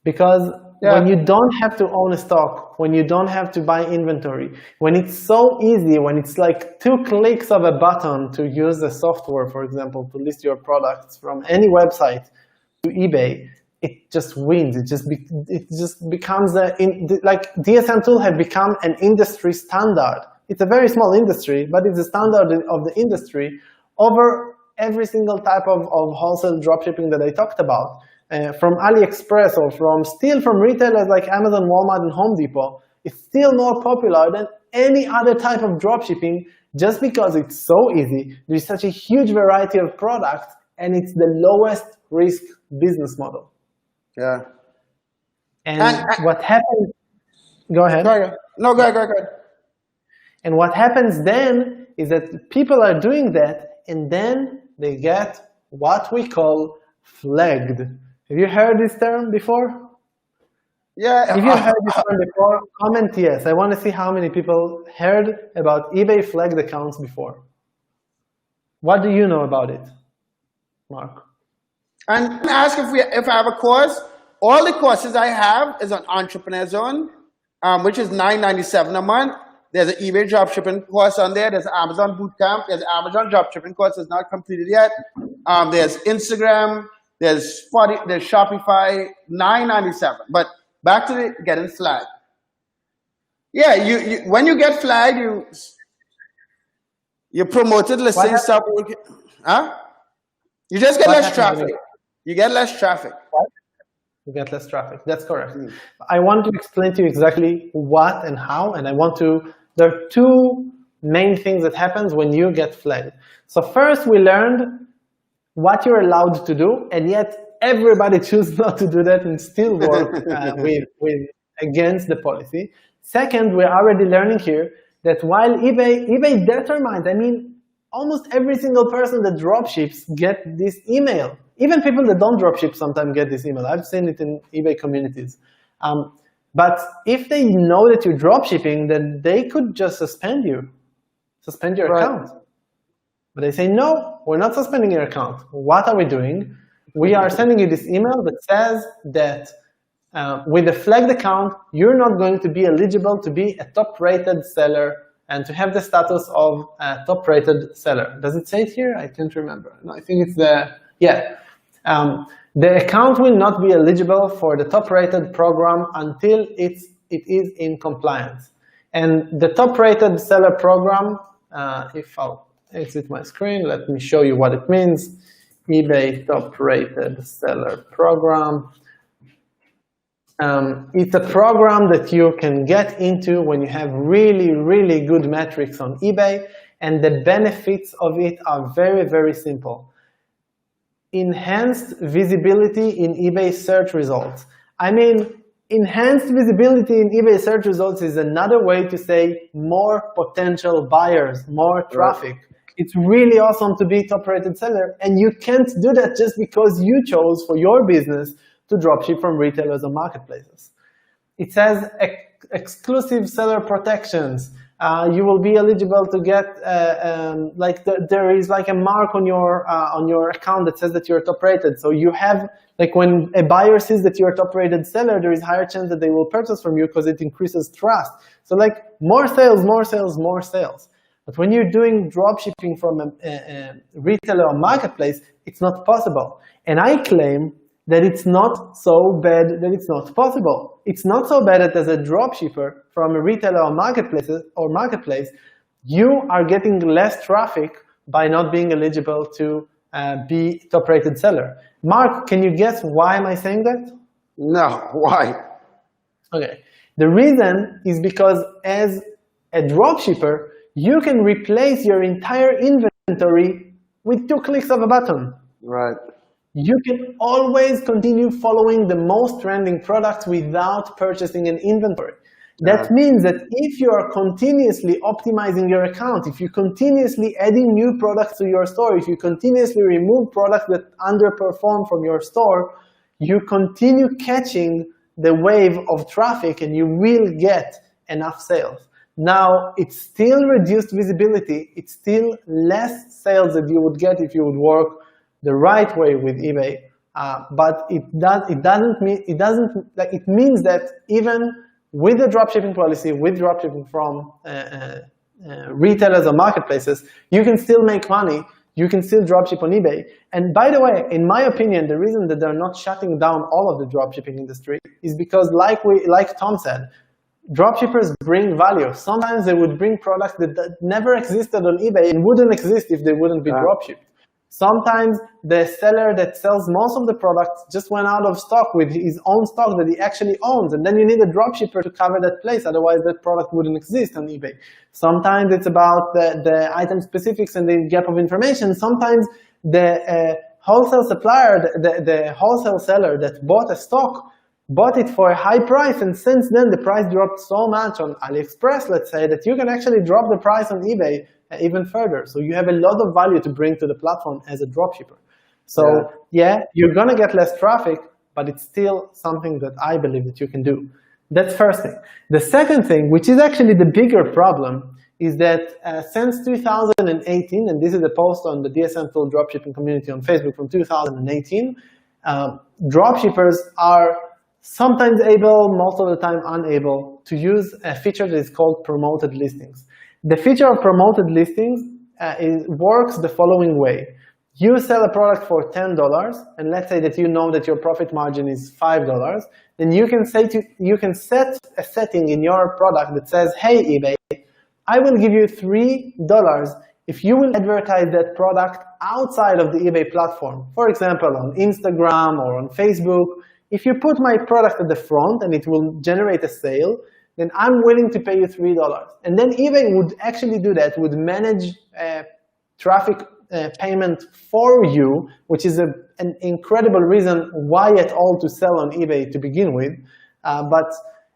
Because when you don't have to own a stock, when you don't have to buy inventory, when it's so easy, when it's like 2 clicks of a button to use the software, for example, to list your products from any website to eBay, it just wins. It just becomes like DSM tool have become an industry standard. It's a very small industry, but it's a standard of the industry over every single type of wholesale dropshipping that I talked about, from AliExpress or from retailers like Amazon, Walmart, and Home Depot, is still more popular than any other type of dropshipping just because it's so easy. There's such a huge variety of products, and it's the lowest risk business model. Yeah. And what happens, go ahead. No, go ahead. And what happens then is that people are doing that, and then they get what we call flagged. Have you heard this term before? Yeah. If you heard this term before, comment yes. I want to see how many people heard about eBay flagged accounts before. What do you know about it, Mark? And ask if I have a course. All the courses I have is on Entrepreneur Zone, which is $9.97 a month. There's an eBay dropshipping course on there. There's Amazon Bootcamp. There's Amazon dropshipping course that's not completed yet. There's Instagram. There's Shopify. $9.97. But back to the getting flagged. Yeah, you when you get flagged, you promoted listing stuff. Huh? You just get less traffic. You get less traffic. You get less traffic. That's correct. I want to explain to you exactly what and how, and there are two main things that happens when you get flagged. So first, we learned what you're allowed to do, and yet everybody chooses not to do that and still work against the policy. Second, we're already learning here that while eBay determines, almost every single person that dropships get this email. Even people that don't dropship sometimes get this email. I've seen it in eBay communities. But if they know that you're dropshipping, then they could just suspend your account. But they say, no, we're not suspending your account. What are we doing? We are sending you this email that says that with a flagged account, you're not going to be eligible to be a top-rated seller and to have the status of a top-rated seller. Does it say it here? I can't remember. No, I think it's the account will not be eligible for the top-rated program until it is in compliance. And the top-rated seller program, if I'll exit my screen, let me show you what it means. eBay top-rated seller program. It's a program that you can get into when you have really, really good metrics on eBay, and the benefits of it are very, very simple. Enhanced visibility in eBay search results. Enhanced visibility in eBay search results is another way to say more potential buyers, more traffic. It's really awesome to be a top-rated seller, and you can't do that just because you chose for your business to dropship from retailers or marketplaces. It says exclusive seller protections. You will be eligible to get there is like a mark on your account that says that you're top-rated. So you have, like, when a buyer sees that you're a top-rated seller, there is higher chance that they will purchase from you because it increases trust. So like more sales, more sales, more sales. But when you're doing dropshipping from a retailer or marketplace, it's not possible. And I claim that it's not so bad that it's not possible. It's not so bad that as a dropshipper from a retailer or marketplace, you are getting less traffic by not being eligible to be top-rated seller. Mark, can you guess why am I saying that? No, why? Okay. The reason is because as a dropshipper, you can replace your entire inventory with 2 clicks of a button. Right. You can always continue following the most trending products without purchasing an inventory. That means that if you are continuously optimizing your account, if you continuously adding new products to your store, if you continuously remove products that underperform from your store, you continue catching the wave of traffic and you will get enough sales. Now, it's still reduced visibility. It's still less sales that you would get if you would work the right way with eBay, but it means that even with the dropshipping policy, with dropshipping from retailers or marketplaces, you can still make money. You can still dropship on eBay. And by the way, in my opinion, the reason that they're not shutting down all of the dropshipping industry is because, like Tom said, dropshippers bring value. Sometimes they would bring products that never existed on eBay and wouldn't exist if they wouldn't be dropshipped. Sometimes the seller that sells most of the products just went out of stock with his own stock that he actually owns, and then you need a dropshipper to cover that place, otherwise that product wouldn't exist on eBay. Sometimes it's about the item specifics and the gap of information. Sometimes the wholesale supplier, the wholesale seller that bought a stock, bought it for a high price, and since then the price dropped so much on AliExpress, let's say, that you can actually drop the price on eBay even further. So you have a lot of value to bring to the platform as a dropshipper. So yeah, you're going to get less traffic, but it's still something that I believe that you can do. That's first thing. The second thing, which is actually the bigger problem, is that since 2018, and this is a post on the DSM Tool dropshipping community on Facebook from 2018, dropshippers are sometimes able, most of the time unable, to use a feature that is called promoted listings. The feature of promoted listings works the following way. You sell a product for $10, and let's say that you know that your profit margin is $5, then you can set a setting in your product that says, hey eBay, I will give you $3 if you will advertise that product outside of the eBay platform. For example, on Instagram or on Facebook. If you put my product at the front and it will generate a sale, then I'm willing to pay you $3. And then eBay would actually do that, would manage traffic payment for you, which is an incredible reason why at all to sell on eBay to begin with, but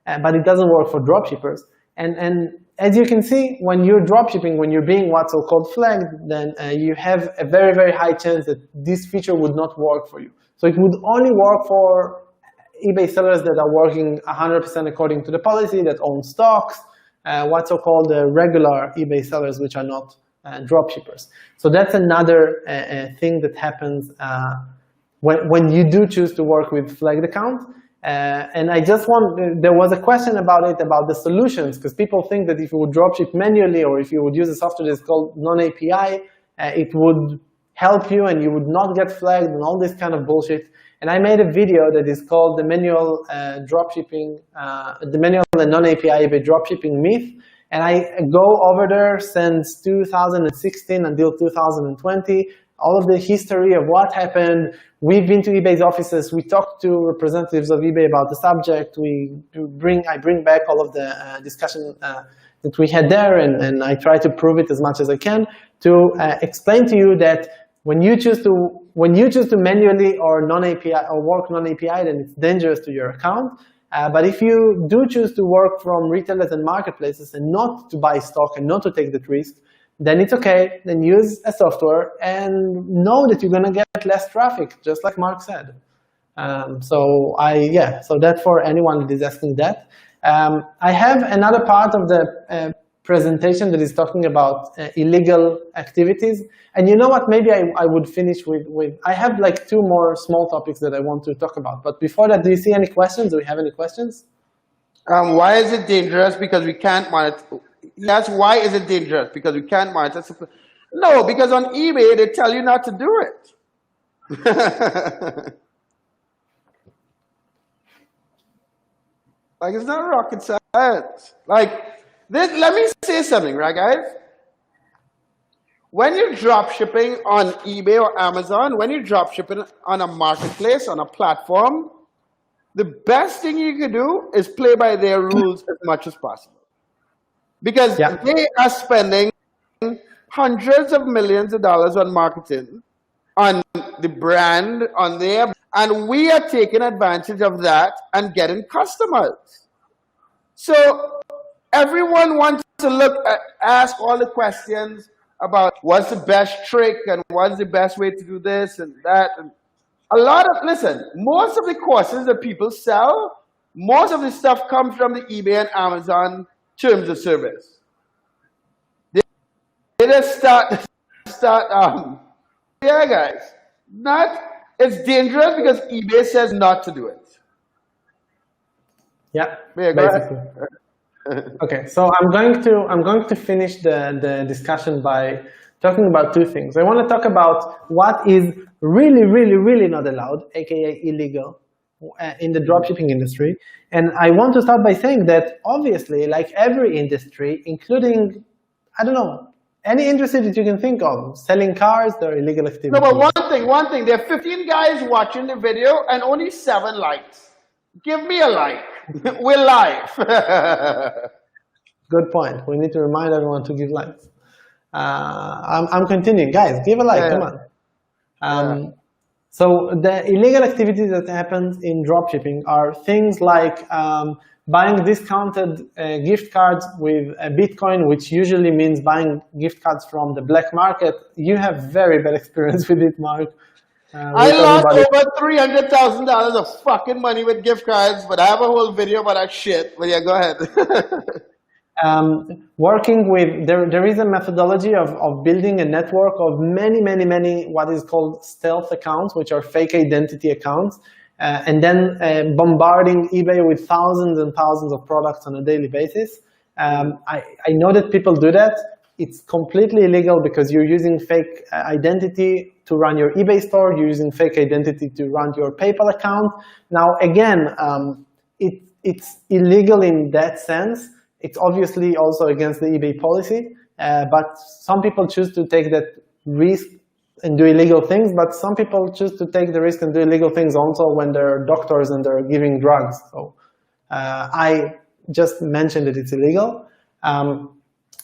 it doesn't work for dropshippers. And as you can see, when you're dropshipping, when you're being what's so-called flagged, then you have a very, very high chance that this feature would not work for you. So it would only work for eBay sellers that are working 100% according to the policy, that own stocks, what's so-called regular eBay sellers, which are not dropshippers. So that's another thing that happens when you do choose to work with flagged accounts. And I just there was a question about it, about the solutions, because people think that if you would dropship manually or if you would use a software that's called non-API, it would help you and you would not get flagged and all this kind of bullshit. And I made a video that is called the manual dropshipping, the manual and non-API eBay dropshipping myth. And I go over there since 2016 until 2020, all of the history of what happened. We've been to eBay's offices. We talked to representatives of eBay about the subject. I bring back all of the discussion that we had there, and I try to prove it as much as I can to explain to you that when you choose to manually or non-API or work non-API, then it's dangerous to your account. But if you do choose to work from retailers and marketplaces and not to buy stock and not to take that risk, then it's okay. Then use a software and know that you're going to get less traffic, just like Mark said. So that's for anyone that is asking that. I have another part of the presentation that is talking about illegal activities. And you know what? Maybe I would finish with I have like 2 more small topics that I want to talk about. But before that, do you see any questions? Do we have any questions? Why is it dangerous? Because we can't monitor. That's why is it dangerous? Because we can't monitor. No, because on eBay, they tell you not to do it. Like, it's not rocket science. Like, let me say something, right, guys? When you're drop shipping on eBay or Amazon, when you're drop shipping on a marketplace, on a platform, the best thing you can do is play by their rules as much as possible. Because they are spending hundreds of millions of dollars on marketing, on the brand, on their, and we are taking advantage of that and getting customers. So everyone wants to ask all the questions about what's the best trick and what's the best way to do this and that. And listen, most of the courses that people sell, most of the stuff comes from the eBay and Amazon terms of service. They just start, yeah, guys. It's dangerous because eBay says not to do it. Yeah, basically. Okay, so I'm going to finish the discussion by talking about 2 things. I want to talk about what is really, really, really not allowed, aka illegal, in the dropshipping industry. And I want to start by saying that obviously, like every industry, including, I don't know, any industry that you can think of. Selling cars, they're illegal activities. No, but one thing, there are 15 guys watching the video and only 7 likes. Give me a like. We're live. Good point. We need to remind everyone to give likes. I'm continuing. Guys, give a like, come on. So the illegal activities that happen in dropshipping are things like buying discounted gift cards with a Bitcoin, which usually means buying gift cards from the black market. You have very bad experience with it, Mark. I lost over $300,000 of fucking money with gift cards, but I have a whole video about that shit. But yeah, go ahead. Working with, there is a methodology of building a network of many what is called stealth accounts, which are fake identity accounts, and then bombarding eBay with thousands and thousands of products on a daily basis. I know that people do that. It's completely illegal because you're using fake identity to run your eBay store, you're using fake identity to run your PayPal account. Now, again, it's illegal in that sense. It's obviously also against the eBay policy, but some people choose to take that risk and do illegal things, but some people choose to take the risk and do illegal things also when they're doctors and they're giving drugs. So I just mentioned that it's illegal.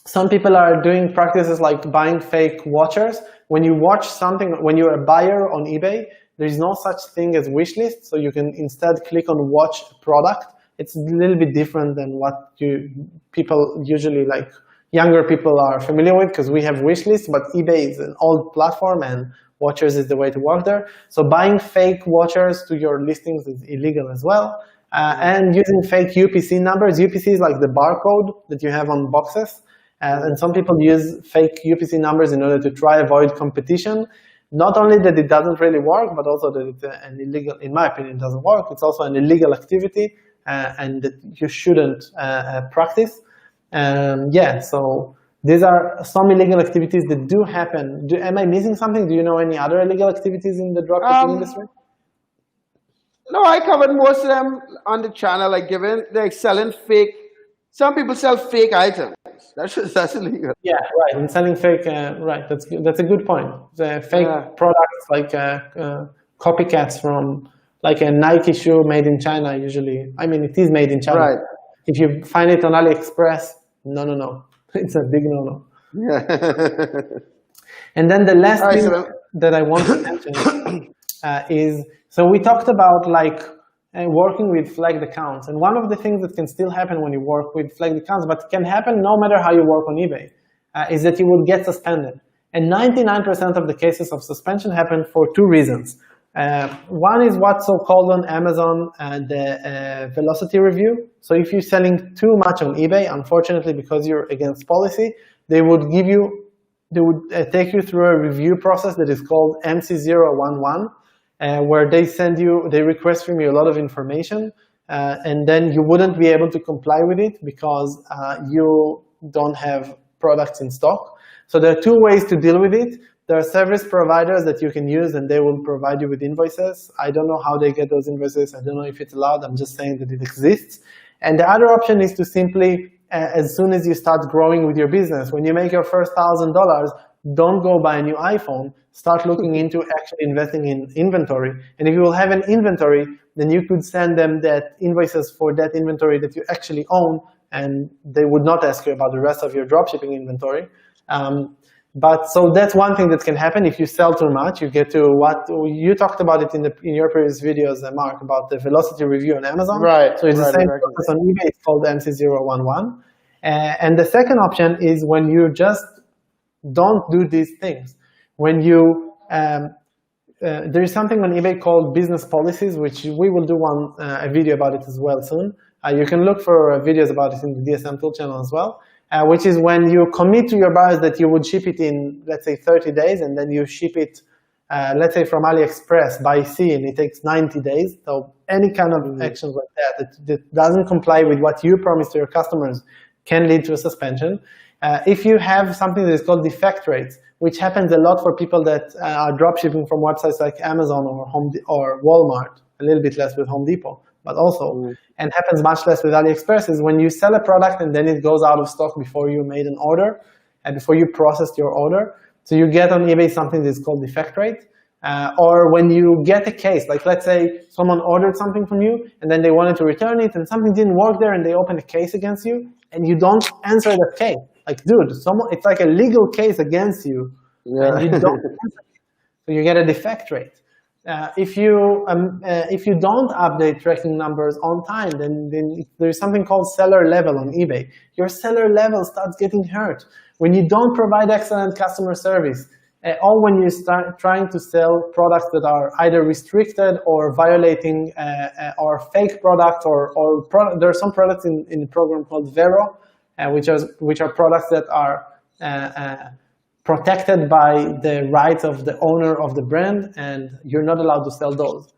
Some people are doing practices like buying fake watchers. When you watch something, when you're a buyer on eBay, there is no such thing as wish list, so you can instead click on watch product. It's a little bit different than what people usually, like younger people, are familiar with, because we have wish lists, but eBay is an old platform and watchers is the way to work there. So buying fake watchers to your listings is illegal as well. And using fake UPC numbers. UPC is like the barcode that you have on boxes. And some people use fake UPC numbers in order to try avoid competition. Not only that it doesn't really work, but also that it's an illegal, in my opinion, it doesn't work. It's also an illegal activity and that you shouldn't practice. Yeah, so these are some illegal activities that do happen. Am I missing something? Do you know any other illegal activities in the dropshipping industry? No, I covered most of them on the channel, like selling fake. Some people sell fake items. That's illegal. Yeah, right. And selling fake, right? That's a good point. The fake products like copycats from like a Nike shoe made in China. Usually, I mean, it is made in China. Right. If you find it on AliExpress, no, it's a big no. Yeah. And then the last thing that I want to mention is, so we talked about like working with flagged accounts. And one of the things that can still happen when you work with flagged accounts, but can happen no matter how you work on eBay, is that you will get suspended. And 99% of the cases of suspension happen for 2 reasons. One is what's so-called on Amazon the velocity review. So if you're selling too much on eBay, unfortunately, because you're against policy, they would take you through a review process that is called MC011. Where they request from you a lot of information, and then you wouldn't be able to comply with it because you don't have products in stock. So there are 2 ways to deal with it. There are service providers that you can use, and they will provide you with invoices. I don't know how they get those invoices. I don't know if it's allowed. I'm just saying that it exists. And the other option is to simply, as soon as you start growing with your business, when you make your first $1,000, don't go buy a new iPhone. Start looking into actually investing in inventory. And if you will have an inventory, then you could send them that invoices for that inventory that you actually own, and they would not ask you about the rest of your dropshipping inventory. But so that's one thing that can happen if you sell too much. You get to what you talked about it in your previous videos, Mark, about the velocity review on Amazon. Right. So it's the same process on eBay. It's called MC011. And the second option is when you just don't do these things. When you, there is something on eBay called business policies, which we will do a video about it as well soon. You can look for videos about it in the DSM Tool channel as well, which is when you commit to your buyers that you would ship it in, let's say, 30 days, and then you ship it, let's say, from AliExpress by sea, and it takes 90 days. So any kind of actions like that doesn't comply with what you promised to your customers can lead to a suspension. If you have something that is called defect rates, which happens a lot for people that are dropshipping from websites like Amazon or Walmart, a little bit less with Home Depot, but also, and happens much less with AliExpress, is when you sell a product and then it goes out of stock before you made an order, before you processed your order. So you get on eBay something that's called defect rate. Or when you get a case, like let's say someone ordered something from you and then they wanted to return it and something didn't work there and they open a case against you and you don't answer that case. Like, dude, it's like a legal case against you and you don't answer it. So you get a defect rate. If you don't update tracking numbers on time, then there's something called seller level on eBay. Your seller level starts getting hurt. When you don't provide excellent customer service, or when you start trying to sell products that are either restricted or violating or fake products, or there are some products in the program called Vero, which are products that are protected by the rights of the owner of the brand, and you're not allowed to sell those.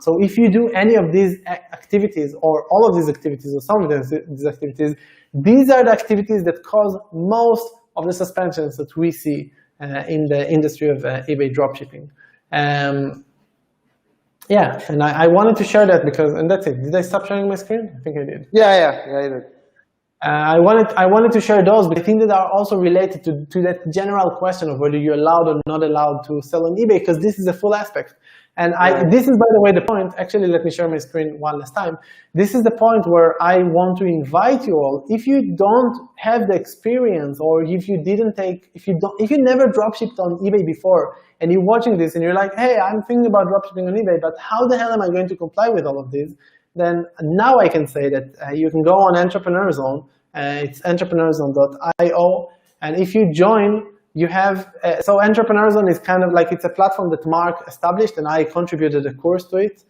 So if you do any of these activities, or all of these activities, or some of these activities, these are the activities that cause most of the suspensions that we see in the industry of eBay dropshipping. Yeah, and I wanted to share that because, and that's it. Did I stop sharing my screen? I think I did. Yeah, you did. I wanted to share those, but I think that are also related to that general question of whether you're allowed or not allowed to sell on eBay, because this is a full aspect. And this is, by the way, the point. Actually, let me share my screen one last time. This is the point where I want to invite you all. If you don't have the experience, or if you never dropshipped on eBay before, and you're watching this and you're like, hey, I'm thinking about dropshipping on eBay, but how the hell am I going to comply with all of this? Then now I can say that you can go on Entrepreneur Zone. It's entrepreneurzone.io, and if you join, you have, so Entrepreneur Zone is kind of like, it's a platform that Mark established, and I contributed a course to it,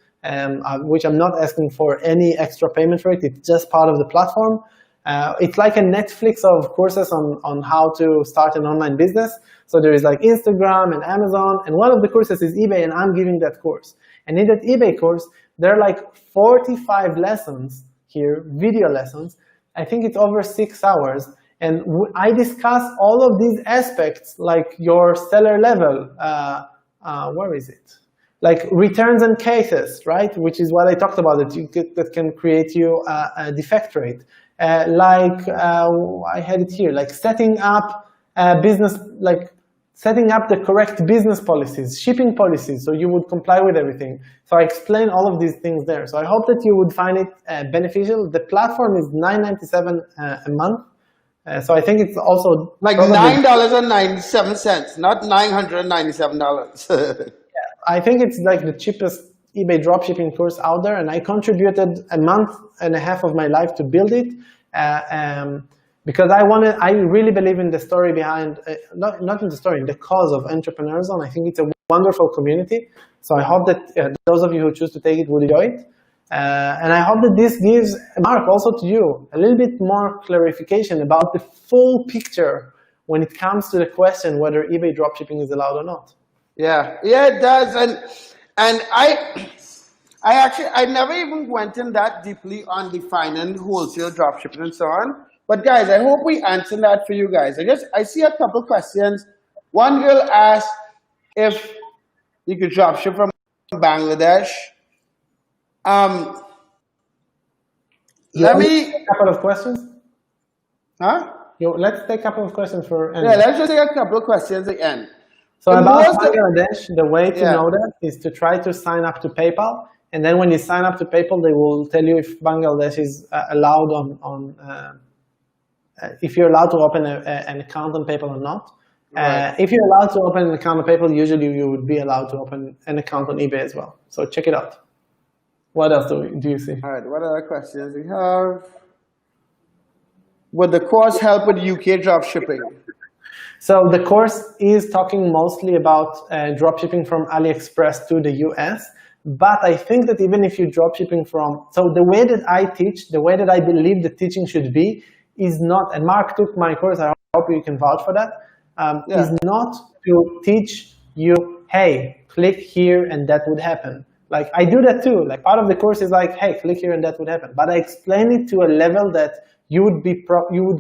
which I'm not asking for any extra payment for it. It's just part of the platform. It's like a Netflix of courses on how to start an online business. So there is like Instagram and Amazon, and one of the courses is eBay, and I'm giving that course. And in that eBay course, there are like 45 lessons here, video lessons. I think it's over 6 hours. And I discuss all of these aspects, like your seller level. Where is it? Like returns and cases, right? Which is what I talked about, that can create you a defect rate. I had it here, like setting up business, like setting up the correct business policies, shipping policies, so you would comply with everything. So I explain all of these things there. So I hope that you would find it beneficial. The platform is $9.97 a month. So I think it's also like $9.97, not $997. Yeah, I think it's like the cheapest eBay dropshipping course out there, and I contributed a month and a half of my life to build it because I really believe in the story behind, not in the story, in the cause of Entrepreneur Zone. I think it's a wonderful community. So I hope that those of you who choose to take it will enjoy it. And I hope that this gives, Mark, also to you, a little bit more clarification about the full picture when it comes to the question whether eBay dropshipping is allowed or not. Yeah, it does. And I never even went in that deeply on defining wholesale dropshipping and so on. But guys, I hope we answered that for you guys. I see a couple questions. One girl asked if you could dropship from Bangladesh. Let me take a couple of questions. Huh? Let's take a couple of questions for. Yeah, let's just take a couple of questions at the end. So about Bangladesh, the way to know that is to try to sign up to PayPal, and then when you sign up to PayPal, they will tell you if Bangladesh is allowed if you're allowed to open an account on PayPal or not. Right. If you're allowed to open an account on PayPal, usually you would be allowed to open an account on eBay as well. So check it out. What else do you see? All right, what other questions we have? Would the course help with UK dropshipping? So the course is talking mostly about dropshipping from AliExpress to the US. But I think that even if you're dropshipping from, so the way that I teach, the way that I believe the teaching should be, is not, and Mark took my course, I hope you can vouch for that, is not to teach you, hey, click here and that would happen. Like I do that too. Like part of the course is like, hey, click here and that would happen. But I explain it to a level that you would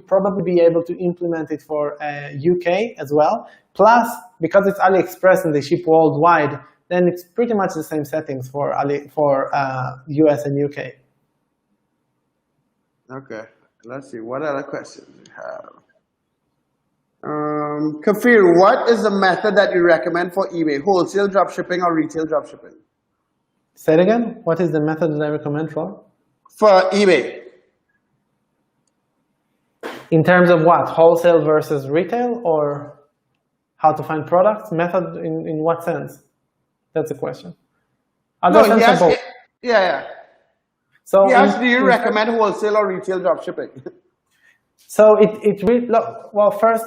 probably be able to implement it for UK as well. Plus, because it's AliExpress and they ship worldwide, then it's pretty much the same settings for US and UK. Okay, let's see. What other questions we have? All Kafir, what is the method that you recommend for eBay? Wholesale dropshipping or retail dropshipping? Say it again. What is the method that I recommend for? For eBay. In terms of what? Wholesale versus retail, or how to find products? Method in what sense? That's the question. I'll No, just he answer asked, both. yeah. So He asked, do you recommend wholesale or retail dropshipping? So well, first,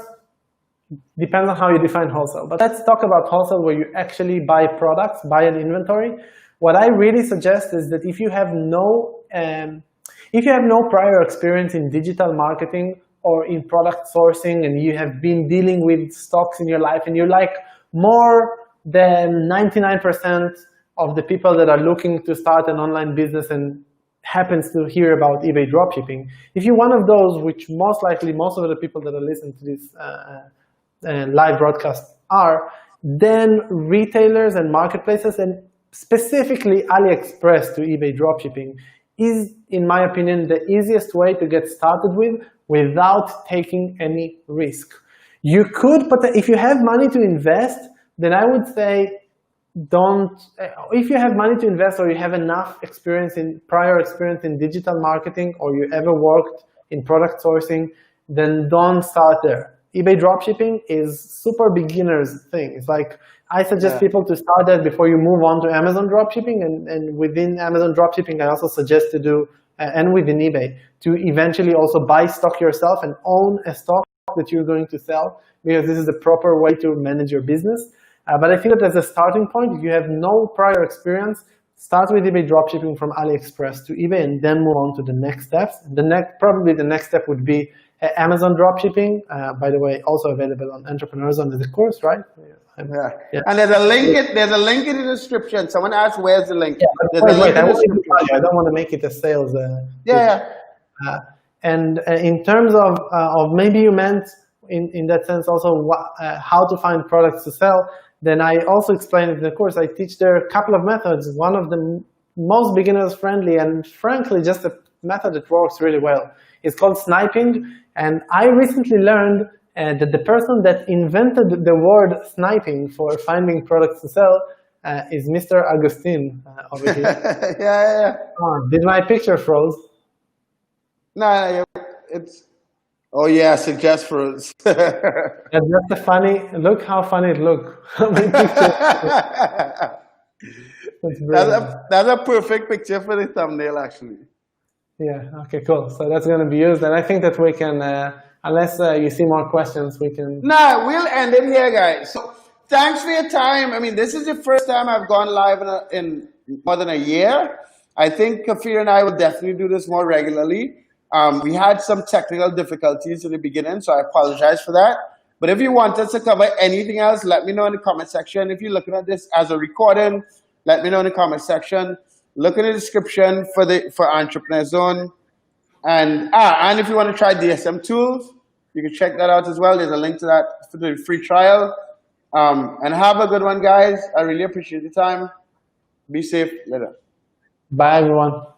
depends on how you define wholesale. But let's talk about wholesale where you actually buy products, buy an inventory. What I really suggest is that if you have no prior experience in digital marketing or in product sourcing, and you have been dealing with stocks in your life, and you're like more than 99% of the people that are looking to start an online business and happens to hear about eBay dropshipping, if you're one of those, which most likely most of the people that are listening to this live broadcast are, then retailers and marketplaces, and specifically AliExpress to eBay dropshipping, is, in my opinion, the easiest way to get started with without taking any risk. You could, but if you have money to invest, then I would say if you have money to invest, or you have enough prior experience in digital marketing, or you ever worked in product sourcing, then don't start there. eBay dropshipping is super beginner's thing. It's like, I suggest people to start that before you move on to Amazon dropshipping, and within Amazon dropshipping, I also suggest to do, and within eBay, to eventually also buy stock yourself and own a stock that you're going to sell, because this is the proper way to manage your business. But I think that as a starting point, if you have no prior experience, start with eBay dropshipping from AliExpress to eBay, and then move on to the next steps. Probably the next step would be Amazon dropshipping. By the way, also available on Entrepreneurs under the course, right? Yeah. And there's a link. There's a link in the description. Someone asked, "Where's the link?" Yeah, wait, I don't want to make it a sales. And in terms of maybe you meant in that sense also how to find products to sell. Then I also explain in the course, I teach there a couple of methods. One of the most beginners friendly, and frankly just a method that works really well, is called sniping. And I recently learned that the person that invented the word sniping for finding products to sell is Mr. Agustin over here. Yeah. Oh, did my picture froze? No, it's... Oh yeah, suggest froze. That's just a funny, look how funny it looks. That's a perfect picture for the thumbnail, actually. Yeah, okay, cool. So that's going to be used, and I think that we can, unless you see more questions, we can... No, we'll end it here, guys. So thanks for your time. I mean, this is the first time I've gone live in more than a year. I think Kafir and I will definitely do this more regularly. We had some technical difficulties in the beginning, so I apologize for that. But if you want us to cover anything else, let me know in the comment section. If you're looking at this as a recording, let me know in the comment section. Look in the description for Entrepreneur Zone. And if you want to try DSM tools, you can check that out as well. There's a link to that for the free trial. And have a good one, guys. I really appreciate your time. Be safe. Later. Bye, everyone.